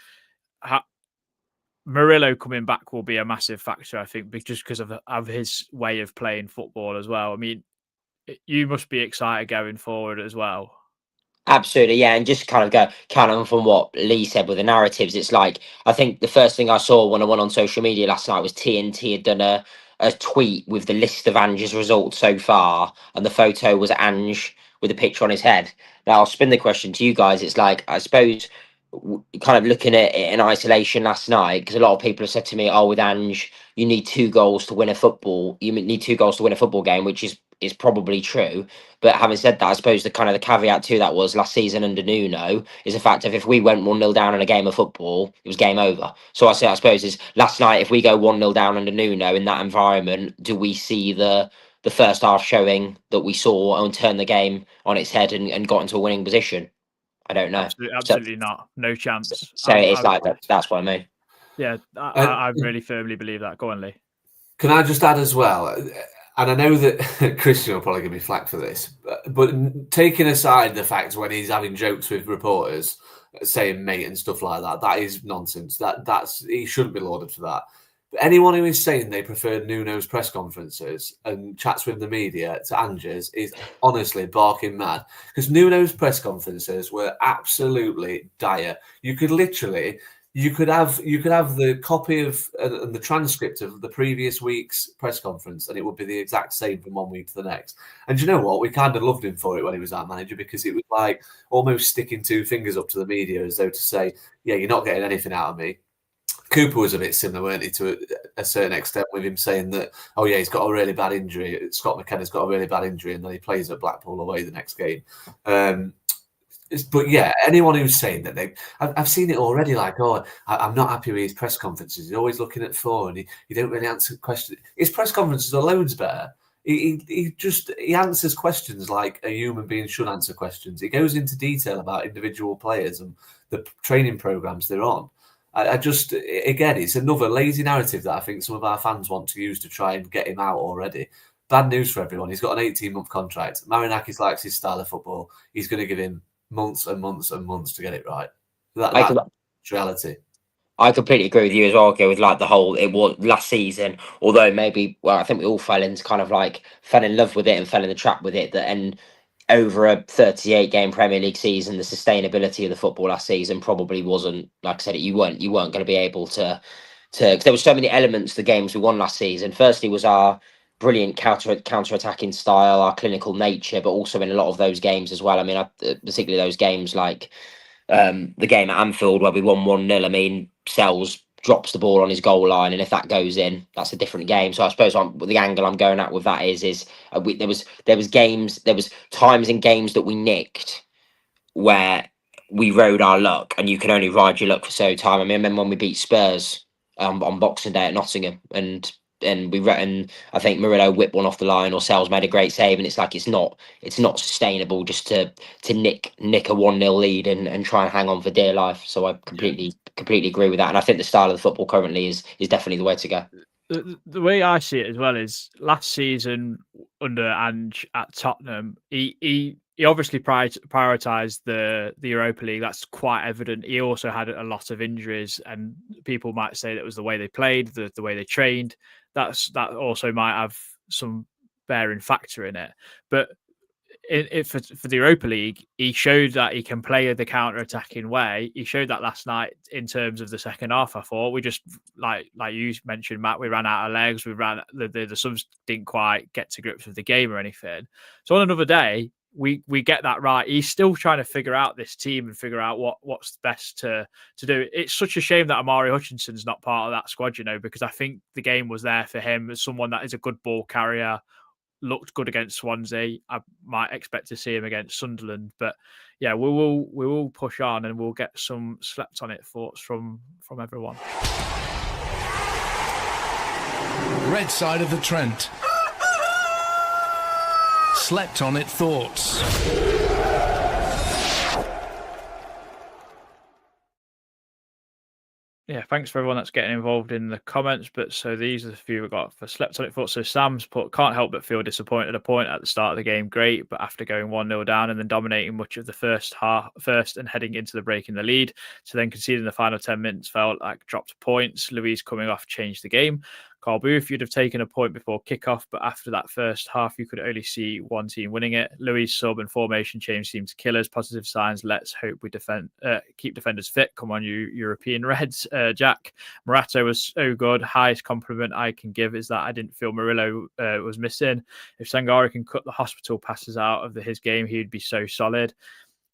[SPEAKER 3] Murillo coming back will be a massive factor, I think, just because of his way of playing football as well. I mean, you must be excited going forward as well.
[SPEAKER 4] Absolutely, yeah, and just kind of from what Lee said with the narratives, it's like, I think the first thing I saw when I went on social media last night was TNT had done a tweet with the list of Ange's results so far, and the photo was Ange with a picture on his head. Now, I'll spin the question to you guys. It's like, I suppose, kind of looking at it in isolation last night, because a lot of people have said to me, with Ange, you need 2 goals to win a football. You need 2 goals to win a football game, which is probably true. But having said that, I suppose the caveat to that was last season under Nuno is the fact of if we went 1-0 down in a game of football, it was game over. So I suppose is last night, if we go 1-0 down under Nuno in that environment, do we see the first half showing that we saw and turn the game on its head and got into a winning position? I don't know.
[SPEAKER 3] Absolutely not. No chance.
[SPEAKER 4] So it's like that's what I mean.
[SPEAKER 3] Yeah, I really firmly believe that. Go on, Lee.
[SPEAKER 5] Can I just add as well? And I know that Christian will probably give me flack for this, but taking aside the fact when he's having jokes with reporters, saying mate and stuff like that, that is nonsense. He shouldn't be lauded for that. But anyone who is saying they prefer Nuno's press conferences and chats with the media to Ange's is honestly barking mad. Because Nuno's press conferences were absolutely dire. You could have the copy of and the transcript of the previous week's press conference, and it would be the exact same from one week to the next. And you know what? We kind of loved him for it when he was our manager, because it was like almost sticking 2 fingers up to the media as though to say, yeah, you're not getting anything out of me. Cooper was a bit similar, weren't he, to a certain extent, with him saying that, he's got a really bad injury. Scott McKenna's got a really bad injury, and then he plays at Blackpool away the next game. But yeah, anyone who's saying that I've seen it already. Like, I'm not happy with his press conferences. He's always looking at 4, and he don't really answer questions. His press conferences are loads better. he answers questions like a human being should answer questions. He goes into detail about individual players and the training programs they're on. I just, again, it's another lazy narrative that I think some of our fans want to use to try and get him out already. Bad news for everyone. He's got an 18-month contract. Marinakis likes his style of football. He's going to give him months and months and months to get it right. That's reality.
[SPEAKER 4] I completely agree with you as well. Go with like the whole, it was last season, although maybe, well, I think we all fell in love with it and fell in the trap with it. And over a 38 game Premier League season, the sustainability of the football last season probably wasn't, like I said, you weren't going to be able to, because there were so many elements to the games we won last season. Firstly was our brilliant counter-attacking style, our clinical nature, but also in a lot of those games as well. I mean, particularly those games like the game at Anfield where we won 1-0. I mean, Sells drops the ball on his goal line, and if that goes in, that's a different game. So I suppose the angle I'm going at with that is there was times in games that we nicked where we rode our luck, and you can only ride your luck for so time. I mean, I remember when we beat Spurs on Boxing Day at Nottingham, and I think Murillo whipped one off the line, or Sells made a great save, and it's like it's not sustainable just to nick a 1-0 lead and try and hang on for dear life. So I completely agree with that, and I think the style of the football currently is definitely the way to go.
[SPEAKER 3] The way I see it as well is last season under Ange at Tottenham, he obviously prioritised the Europa League. That's quite evident. He also had a lot of injuries, and people might say that was the way they played, the way they trained. That also might have some bearing factor in it. But for the Europa League, he showed that he can play the counter-attacking way. He showed that last night in terms of the second half. I thought we just like you mentioned, Matt. We ran out of legs. We ran the subs didn't quite get to grips with the game or anything. So on another day, we get that right. He's still trying to figure out this team and figure out what's best to do. It's such a shame that Amari Hutchinson's not part of that squad, because I think the game was there for him as someone that is a good ball carrier. Looked good against Swansea. I might expect to see him against Sunderland, but yeah, we will push on and we'll get some slept on it thoughts from everyone.
[SPEAKER 1] Red side of the Trent. Slept on it thoughts.
[SPEAKER 3] Yeah, thanks for everyone that's getting involved in the comments. But so these are the few we got for slept on it thoughts. So Sam's put, can't help but feel disappointed. A point at the start of the game, great, but after going 1-0 down and then dominating much of the first and heading into the break in the lead, so then conceding the final 10 minutes felt like dropped points. Luis coming off changed the game. Carl Booth, you'd have taken a point before kickoff, but after that first half, you could only see one team winning it. Luis' sub and formation change seemed to kill us. Positive signs. Let's hope we keep defenders fit. Come on, you European Reds. Jack, Morato was so good. Highest compliment I can give is that I didn't feel Murillo was missing. If Sangare can cut the hospital passes out of his game, he'd be so solid.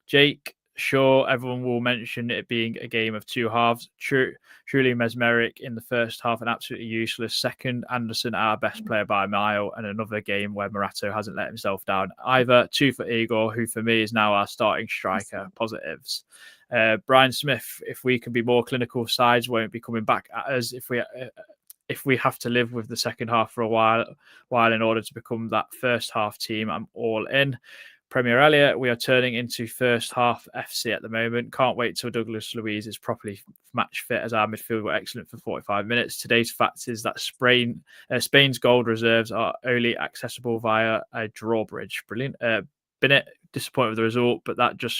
[SPEAKER 3] Jake, sure, everyone will mention it being a game of two halves. Truly mesmeric in the first half and absolutely useless. Second, Anderson, our best player by a mile, and another game where Morato hasn't let himself down either. 2 for Igor, who for me is now our starting striker. Positives. Brian Smith, if we can be more clinical, sides won't be coming back at us. If we have to live with the second half for a while in order to become that first half team, I'm all in. Premier Elliott, we are turning into first half FC at the moment. Can't wait till Douglas Luiz is properly match fit, as our midfield were excellent for 45 minutes. Today's fact is that Spain's gold reserves are only accessible via a drawbridge. Brilliant. Bennett, disappointed with the result, but that just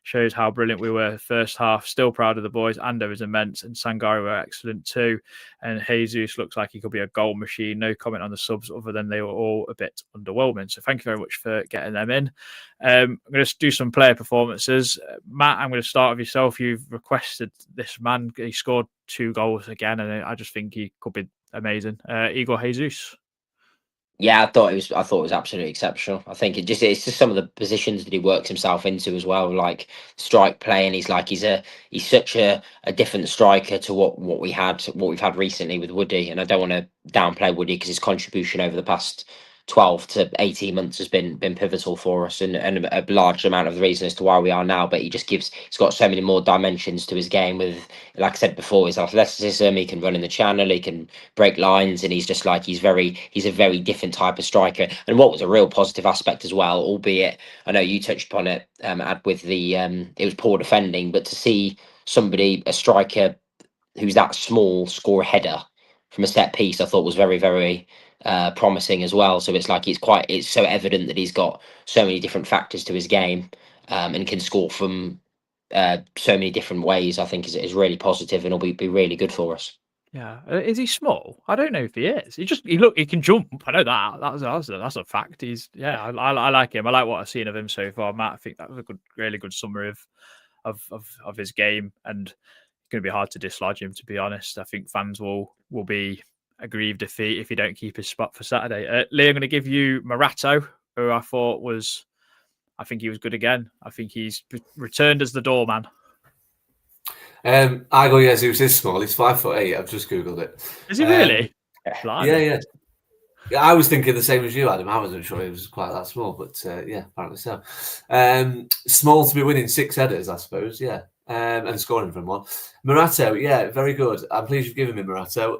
[SPEAKER 3] shows how brilliant we were first half. Still proud of the boys. Ando is immense, and Sangare were excellent too. And Jesus looks like he could be a goal machine. No comment on the subs other than they were all a bit underwhelming. So thank you very much for getting them in. I'm going to do some player performances. Matt, I'm going to start with yourself. You've requested this man. He scored 2 goals again, and I just think he could be amazing. Igor Jesus.
[SPEAKER 4] Yeah, I thought it was absolutely exceptional. I think it's just some of the positions that he works himself into as well, like strike play, and he's such a different striker to what we've had recently with Woody. And I don't want to downplay Woody because his contribution over the past 12 to 18 months has been pivotal for us, and a large amount of the reason as to why we are now. But he's got so many more dimensions to his game. With, like I said before, his athleticism, he can run in the channel, he can break lines, and he's just like he's a very different type of striker. And what was a real positive aspect as well, albeit I know you touched upon it, with the it was poor defending, but to see a striker who's that small score a header from a set piece, I thought was very, very promising as well. So it's like it's so evident that he's got so many different factors to his game, and can score from so many different ways. I think is really positive, and will be really good for us.
[SPEAKER 3] Yeah, is he small? I don't know if he is. He can jump. I know that's a fact. I like him. I like what I've seen of him so far, Matt. I think that was a really good summary of his game, and it's going to be hard to dislodge him. To be honest, I think fans will be aggrieved if he don't keep his spot for Saturday. Lee, I'm going to give you Morato, who I think he was good again. I think he's returned as the doorman.
[SPEAKER 5] Igor Jesus is small. He's 5'8". I've just googled it.
[SPEAKER 3] Is he really?
[SPEAKER 5] Yeah. I was thinking the same as you, Adam. I wasn't sure he was quite that small, but yeah, apparently so. Small to be winning 6 headers, I suppose. Yeah, and scoring from one. Morato, yeah, very good. I'm pleased you've given me Morato.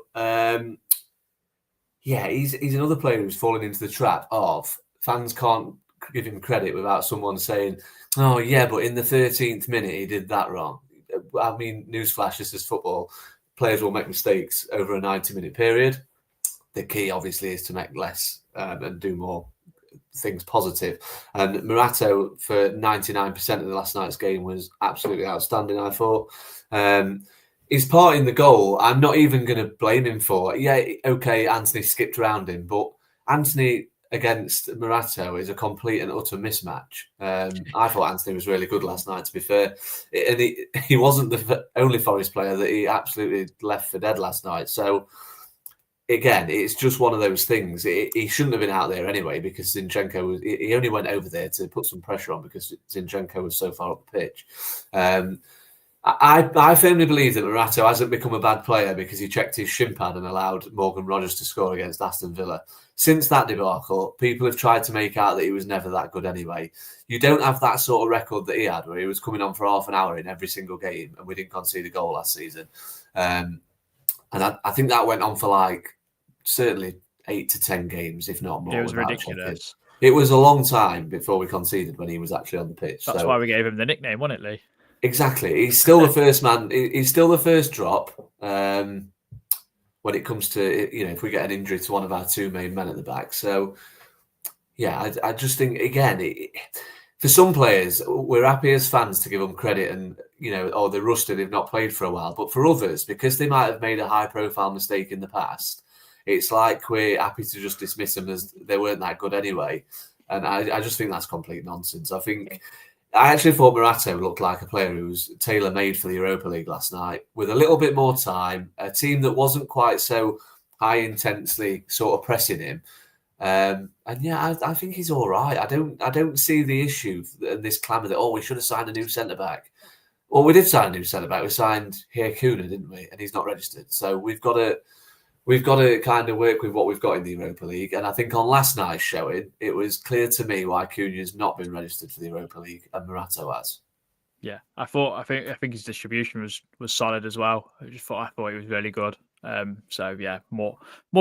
[SPEAKER 5] Yeah, he's another player who's fallen into the trap of fans can't give him credit without someone saying, "Oh yeah, but in the 13th minute he did that wrong." I mean, newsflash, this is football. Players will make mistakes over a 90-minute period. The key, obviously, is to make less and do more things positive. And Morato, for 99% of the last night's game, was absolutely outstanding, I thought. His part in the goal, I'm not even going to blame him for. Yeah, okay, Anthony skipped around him, but Anthony against Morato is a complete and utter mismatch. I thought Anthony was really good last night, to be fair. And he wasn't the only Forest player that he absolutely left for dead last night. So, again, it's just one of those things. He shouldn't have been out there anyway, because Zinchenko he only went over there to put some pressure on because Zinchenko was so far up the pitch. I firmly believe that Morato hasn't become a bad player because he checked his shin pad and allowed Morgan Rogers to score against Aston Villa. Since that debacle, people have tried to make out that he was never that good anyway. You don't have that sort of record that he had, where he was coming on for half an hour in every single game and we didn't concede a goal last season. And I think that went on for certainly 8 to 10 games, if not more.
[SPEAKER 3] It was ridiculous.
[SPEAKER 5] It was a long time before we conceded when he was actually on the pitch.
[SPEAKER 3] That's why we gave him the nickname, wasn't it, Lee?
[SPEAKER 5] Exactly. He's still the first man. He's still the first drop when it comes to, if we get an injury to one of our 2 main men at the back. So, yeah, I just think, again, for some players, we're happy as fans to give them credit and, they're rusty, they've not played for a while. But for others, because they might have made a high-profile mistake in the past, it's like we're happy to just dismiss them as they weren't that good anyway. And I just think that's complete nonsense. I actually thought Morato looked like a player who was tailor-made for the Europa League last night, with a little bit more time, a team that wasn't quite so high-intensely sort of pressing him. And yeah, I think he's all right. I don't see the issue and this clamour that, we should have signed a new centre-back. Well, we did sign a new centre-back. We signed Kuna, didn't we? And he's not registered. So we've got to kind of work with what we've got in the Europa League. And I think on last night's showing, it was clear to me why Cunha's not been registered for the Europa League and Morato has.
[SPEAKER 3] Yeah, I think his distribution was solid as well. I thought he was really good. So yeah, more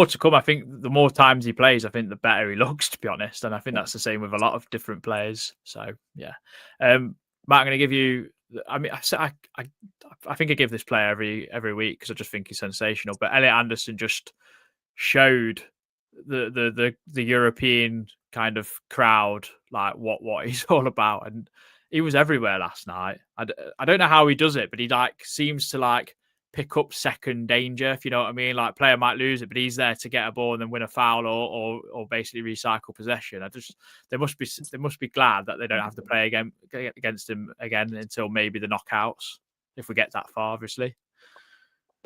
[SPEAKER 3] to come. I think the more times he plays, I think the better he looks, to be honest. And I think that's the same with a lot of different players. So yeah, Matt, I'm going to give you. I mean, I think I give this player every week because I just think he's sensational. But Elliot Anderson just showed the European kind of crowd what he's all about, and he was everywhere last night. I don't know how he does it, but he seems to pick up second danger, if you know what I mean. Player might lose it, but he's there to get a ball and then win a foul or basically recycle possession. They must be glad that they don't have to play against him again until maybe the knockouts, if we get that far, obviously.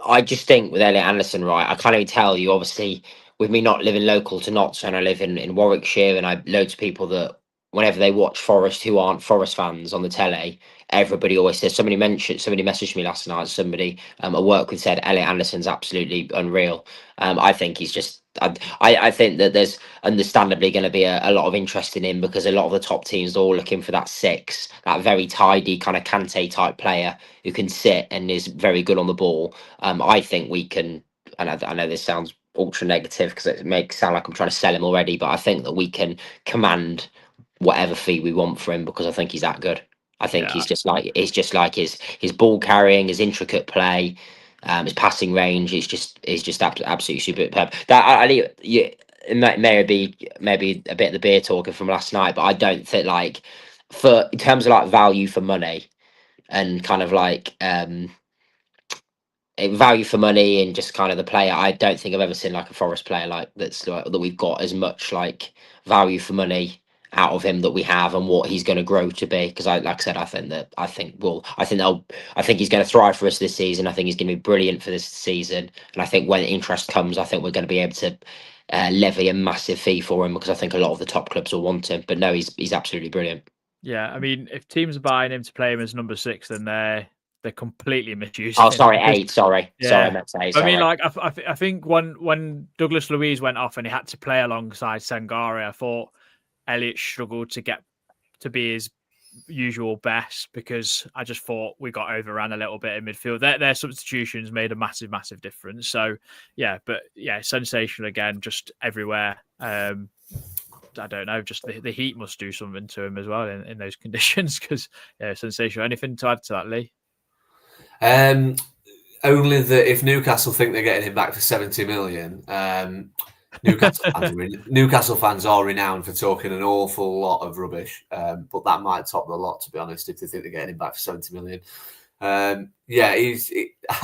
[SPEAKER 4] I just think with Elliot Anderson, right, I can't even tell you, obviously, with me not living local to Notts, and I live in Warwickshire, and I loads of people that whenever they watch Forest who aren't Forest fans on the telly, everybody always says, somebody messaged me last night, somebody I work with said Elliot Anderson's absolutely unreal. I think he's just I think that there's understandably going to be a lot of interest in him because a lot of the top teams are all looking for that six, that very tidy kind of Kante type player who can sit and is very good on the ball. I think we can, and I know this sounds ultra negative because it makes sound like I'm trying to sell him already, but I think that we can command whatever fee we want for him because I think he's that good. I think
[SPEAKER 3] Yeah.
[SPEAKER 4] he's just like his ball carrying, his intricate play, his passing range is just absolutely superb. That it may be maybe a bit of the beer talking from last night, but I don't think like for in terms of like value for money and kind of like value for money and just kind of the player. I don't think I've ever seen like a Forest player like that's like, that we've got as much like value for money out of him that we have and what he's going to grow to be. Because like I said, I think he's going to thrive for us this season. I think he's going to be brilliant for this season. And I think when interest comes, I think we're going to be able to levy a massive fee for him because I think a lot of the top clubs will want him. But no, he's absolutely brilliant.
[SPEAKER 3] Yeah, I mean, if teams are buying him to play him as number 6, then they're completely misusing
[SPEAKER 4] Oh,
[SPEAKER 3] him.
[SPEAKER 4] sorry, 8. Sorry,
[SPEAKER 3] Yeah.
[SPEAKER 4] I meant to say.
[SPEAKER 3] I
[SPEAKER 4] Sorry.
[SPEAKER 3] mean, like, I think when Douglas Luiz went off and he had to play alongside Sangare, I thought Elliott struggled to get to be his usual best because I just thought we got overran a little bit in midfield. Their substitutions made a massive difference. So, yeah, but yeah, sensational again, just everywhere. I don't know, just the heat must do something to him as well in those conditions because, yeah, sensational. Anything to add to that, Lee?
[SPEAKER 5] Only that if Newcastle think they're getting him back for 70 million, Newcastle fans are renowned for talking an awful lot of rubbish, but that might top the lot, to be honest, if they think they're getting him back for 70 million. I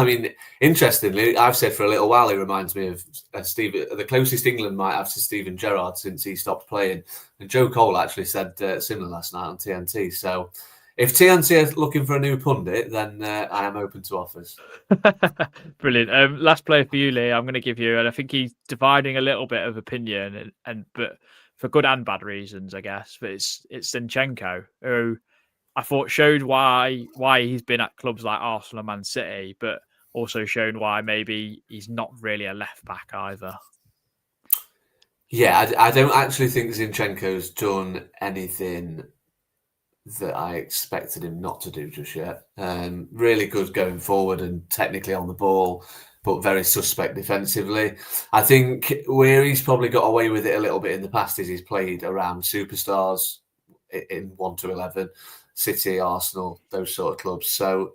[SPEAKER 5] mean, interestingly, I've said for a little while he reminds me of Steve, the closest England might have to Steven Gerrard since he stopped playing. And Joe Cole actually said similar last night on TNT. So if TNT is looking for a new pundit, then I am open to offers.
[SPEAKER 3] Brilliant. Last player for you, Lee, I'm going to give you, and I think he's dividing a little bit of opinion, but for good and bad reasons, I guess. But it's Zinchenko, who I thought showed why he's been at clubs like Arsenal and Man City, but also shown why maybe he's not really a left back either.
[SPEAKER 5] Yeah, I don't actually think Zinchenko's done anything that I expected him not to do just yet. Really good going forward and technically on the ball, but very suspect defensively. I think where he's probably got away with it a little bit in the past is he's played around superstars in 1 to 11, City, Arsenal, those sort of clubs. So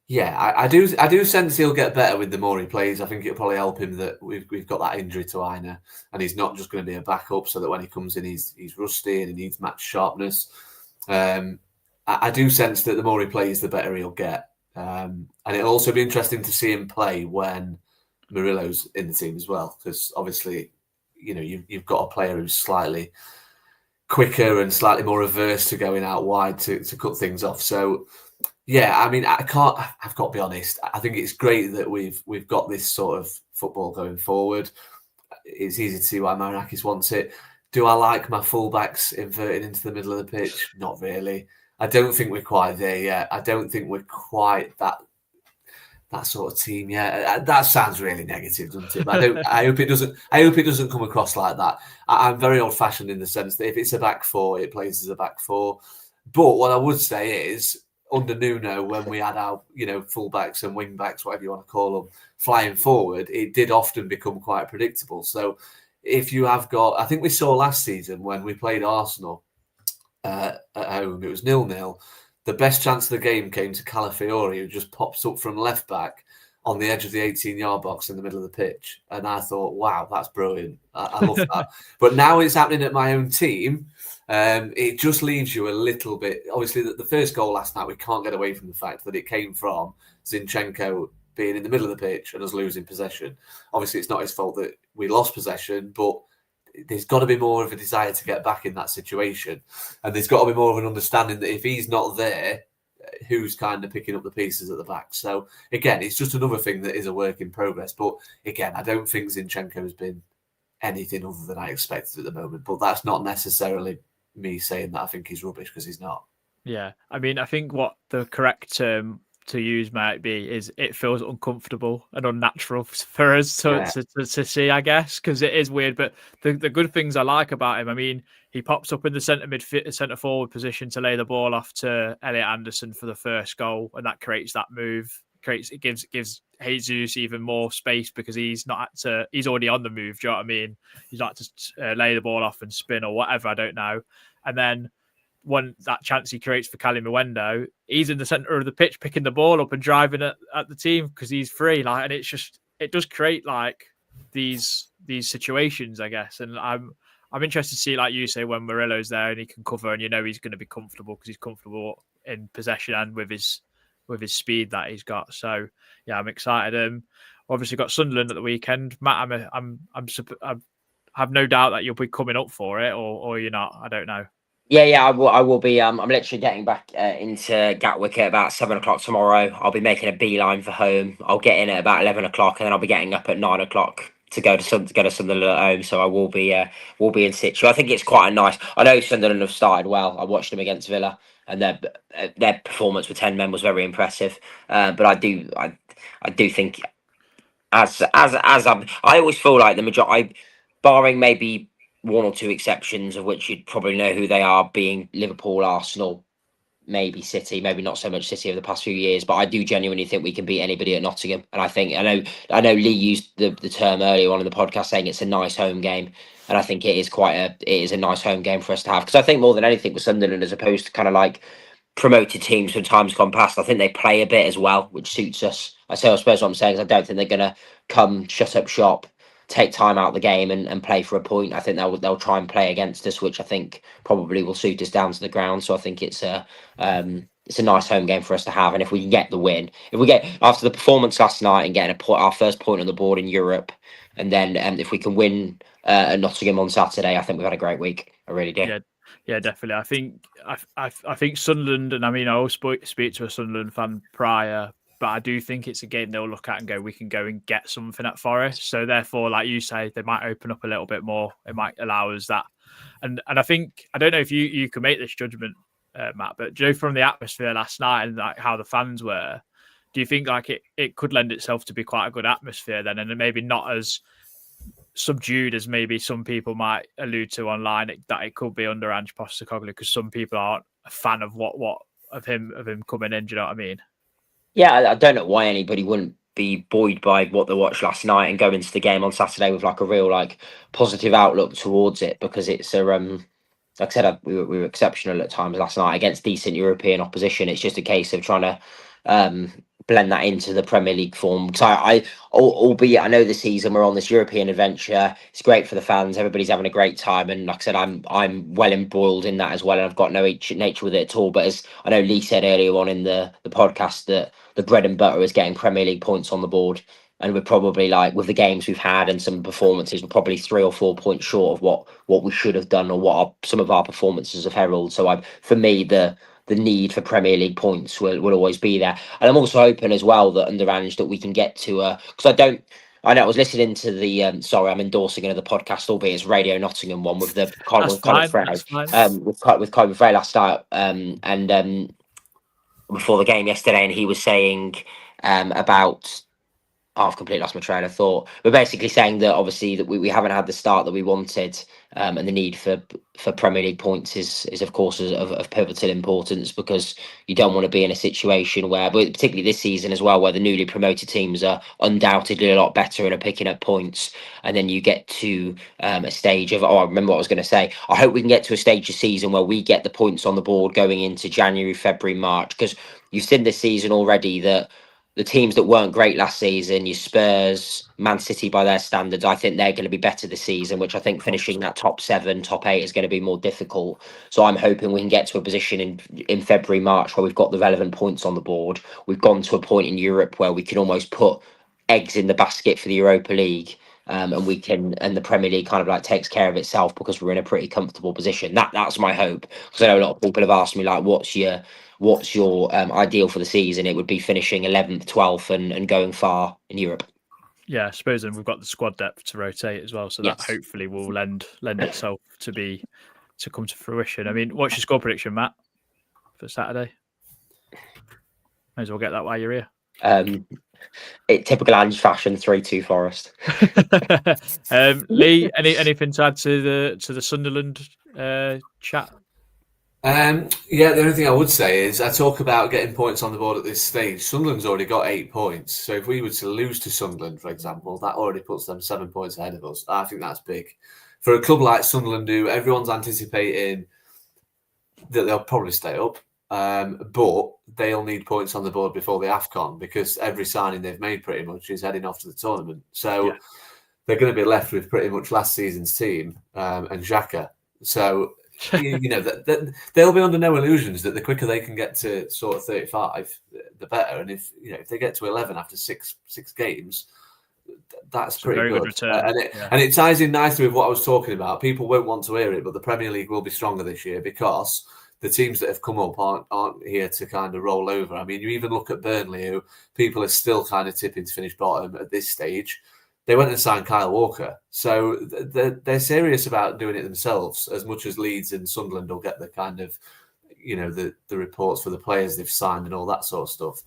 [SPEAKER 5] yeah, I do sense he'll get better with the more he plays. I think it'll probably help him that we've got that injury to Aina, and he's not just going to be a backup, so that when he comes in, he's rusty and he needs match sharpness. I do sense that the more he plays, the better he'll get. And it'll also be interesting to see him play when Murillo's in the team as well, because obviously, you know, you've got a player who's slightly quicker and slightly more averse to going out wide to cut things off. So yeah, I mean, I've got to be honest. I think it's great that we've got this sort of football going forward. It's easy to see why Marinakis wants it. Do I like my fullbacks inverted into the middle of the pitch? Not really. I don't think we're quite there yet. I don't think we're quite that sort of team yet. That sounds really negative, doesn't it? But I hope it doesn't come across like that. I'm very old-fashioned in the sense that if it's a back four, it plays as a back four. But what I would say is, under Nuno, when we had our, fullbacks and wing backs, whatever you want to call them, flying forward, it did often become quite predictable. So if you have got, I think we saw last season when we played Arsenal at home, it was 0-0. The best chance of the game came to Calafiori, who just pops up from left back on the edge of the 18-yard box in the middle of the pitch. And I thought, wow, that's brilliant. I love that. But now it's happening at my own team. It just leaves you a little bit. Obviously, the first goal last night, we can't get away from the fact that it came from Zinchenko being in the middle of the pitch and us losing possession. Obviously, it's not his fault that we lost possession, but there's got to be more of a desire to get back in that situation. And there's got to be more of an understanding that if he's not there, who's kind of picking up the pieces at the back. So, again, it's just another thing that is a work in progress. But, again, I don't think Zinchenko has been anything other than I expected at the moment. But that's not necessarily me saying that I think he's rubbish, because he's not.
[SPEAKER 3] Yeah, I mean, I think what the correct term to use might be is it feels uncomfortable and unnatural for us to see, I guess, because it is weird. But the good things I like about him, I mean, he pops up in the centre forward position to lay the ball off to Elliot Anderson for the first goal, and that creates that move. It gives Jesus even more space because he's already on the move. Do you know what I mean? He's not to lay the ball off and spin or whatever. I don't know. And then when that chance he creates for Cali Mwendo, he's in the centre of the pitch picking the ball up and driving at the team because he's free. Like, and it does create like these situations, I guess. And I'm interested to see, like you say, when Murillo's there and he can cover, and he's going to be comfortable because he's comfortable in possession and with his speed that he's got. So yeah, I'm excited. Obviously got Sunderland at the weekend. Matt, I have no doubt that you'll be coming up for it, or you're not. I don't know.
[SPEAKER 4] Yeah, I will be. I'm literally getting back into Gatwick at about 7 o'clock tomorrow. I'll be making a beeline for home. I'll get in at about 11 o'clock, and then I'll be getting up at 9 o'clock to go to Sunderland at home. So I will be in situ. I think it's quite a nice. I know Sunderland have started well. I watched them against Villa, and their performance with 10 men was very impressive. But I do think I always feel like the majority, barring maybe one or two exceptions, of which you'd probably know who they are, being Liverpool, Arsenal, maybe City, maybe not so much City over the past few years, but I do genuinely think we can beat anybody at Nottingham. And I know Lee used the term earlier on in the podcast saying it's a nice home game, and I think it is a nice home game for us to have, because I think more than anything with Sunderland, as opposed to kind of like promoted teams from times gone past, I think they play a bit as well, which suits us. I suppose what I'm saying is I don't think they're going to come shut up shop, take time out of the game and play for a point. I think they'll try and play against us, which I think probably will suit us down to the ground. So I think it's a nice home game for us to have. And if we can get the win, if we get after the performance last night and getting our first point on the board in Europe, and then if we can win at Nottingham on Saturday, I think we've had a great week. I really do.
[SPEAKER 3] Yeah, definitely. I think Sunderland, and I mean, I always speak to a Sunderland fan prior, but I do think it's a game they'll look at and go, we can go and get something at Forest. So therefore, like you say, they might open up a little bit more. It might allow us that. And I think, I don't know if you can make this judgment, Matt, but from the atmosphere last night and like how the fans were, do you think like it could lend itself to be quite a good atmosphere then, and maybe not as subdued as maybe some people might allude to online, that it could be under Ange Postecoglou, because some people aren't a fan of what of him coming in. Do you know what I mean? Yeah,
[SPEAKER 4] I don't know why anybody wouldn't be buoyed by what they watched last night and go into the game on Saturday with like a real like positive outlook towards it, because it's a like I said, we were exceptional at times last night against decent European opposition. It's just a case of trying to blend that into the Premier League form. Because albeit I know this season we're on this European adventure, it's great for the fans. Everybody's having a great time, and like I said, I'm well embroiled in that as well, and I've got no nature with it at all. But as I know Lee said earlier on in the podcast, that the bread and butter is getting Premier League points on the board. And we're probably, like, with the games we've had and some performances, we're probably 3 or 4 points short of what we should have done, or what some of our performances have heralded. So for me, the need for Premier League points will always be there. And I'm also hoping as well that under Ange that we can get to because I know I was listening to the sorry, I'm endorsing another podcast, albeit it's Radio Nottingham one, with the Colin Frey, with Colin Frey last night, and before the game yesterday, and he was saying about. I've completely lost my train of thought. We're basically saying that obviously that we haven't had the start that we wanted, and the need for Premier League points is of course of pivotal importance, because you don't want to be in a situation where, but particularly this season as well, where the newly promoted teams are undoubtedly a lot better and are picking up points, and then you get to a stage of, I remember what I was going to say. I hope we can get to a stage of season where we get the points on the board going into January, February, March, because you've seen this season already that the teams that weren't great last season, your Spurs, Man City, by their standards, I think they're going to be better this season, which I think finishing that top 7, top 8 is going to be more difficult. So I'm hoping we can get to a position in February, March, where we've got the relevant points on the board. We've gone to a point in Europe where we can almost put eggs in the basket for the Europa League. And the Premier League kind of like takes care of itself, because we're in a pretty comfortable position. That's my hope, because I know a lot of people have asked me, like, what's your ideal for the season? It would be finishing 11th, 12th, and going far in Europe.
[SPEAKER 3] Yeah, I suppose, and we've got the squad depth to rotate as well, so that hopefully will lend itself to come to fruition. I mean, what's your score prediction, Matt, for Saturday? Might as well get that while you're here.
[SPEAKER 4] Typical Ange fashion, 3-2 Forest.
[SPEAKER 3] Lee, anything to add to the Sunderland chat?
[SPEAKER 5] Yeah, the only thing I would say is I talk about getting points on the board at this stage. Sunderland's already got 8 points. So if we were to lose to Sunderland, for example, that already puts them 7 points ahead of us. I think that's big. For a club like Sunderland, who everyone's anticipating that they'll probably stay up, but they'll need points on the board before the AFCON because every signing they've made pretty much is heading off to the tournament. So they're going to be left with pretty much last season's team and Xhaka. So... that they'll be under no illusions that the quicker they can get to sort of 35, the better. And if they get to 11 after six games, that's pretty good. And it ties in nicely with what I was talking about. People won't want to hear it, but the Premier League will be stronger this year because the teams that have come up aren't here to kind of roll over. I mean, you even look at Burnley, who people are still kind of tipping to finish bottom at this stage. They went and signed Kyle Walker. So they're serious about doing it themselves as much as Leeds and Sunderland will get the kind of, the reports for the players they've signed and all that sort of stuff.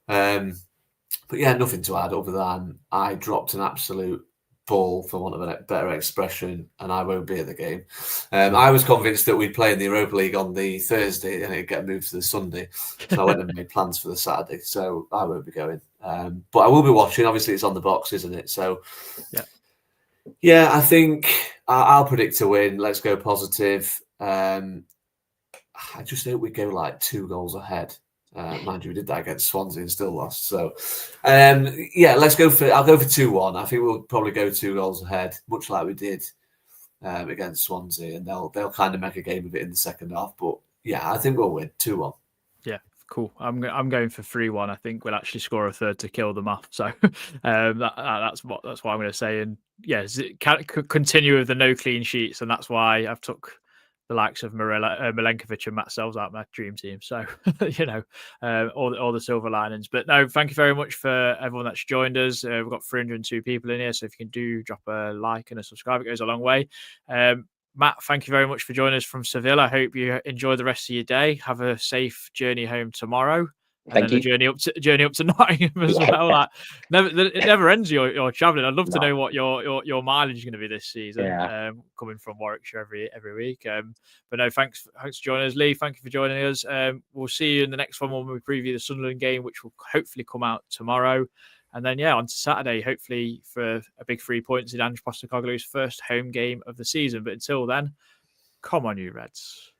[SPEAKER 5] But yeah, nothing to add other than I dropped an absolute ball, for want of a better expression, and I won't be at the game. I was convinced that we'd play in the Europa League on the Thursday and it'd get moved to the Sunday. So I went and made plans for the Saturday. So I won't be going. But I will be watching. Obviously, it's on the box, isn't it? So, yeah, I think I'll predict a win. Let's go positive. I just hope we go like 2 goals ahead. Mind you, we did that against Swansea and still lost. So, let's go for. I'll go for 2-1. I think we'll probably go 2 goals ahead, much like we did against Swansea, and they'll kind of make a game of it in the second half. But yeah, I think we'll win 2-1.
[SPEAKER 3] Yeah, cool. I'm going for 3-1. I think we'll actually score a third to kill them off. So that's what I'm going to say. And yeah, continue with the no clean sheets, and that's why I've took the likes of Milenkovic and Matt Sells out my dream team. So, all the silver linings. But no, thank you very much for everyone that's joined us. We've got 302 people in here. So if you can drop a like and a subscribe, it goes a long way. Matt, thank you very much for joining us from Seville. I hope you enjoy the rest of your day. Have a safe journey home tomorrow. And then a journey up to Nottingham as well. Like, it never ends. You're traveling. I'd love to know what your mileage is going to be this season. Coming from Warwickshire every week. But no, thanks for joining us, Lee. Thank you for joining us. We'll see you in the next one when we preview the Sunderland game, which will hopefully come out tomorrow. And then on to Saturday, hopefully for a big 3 points in Ange Postecoglou's first home game of the season. But until then, come on, you Reds.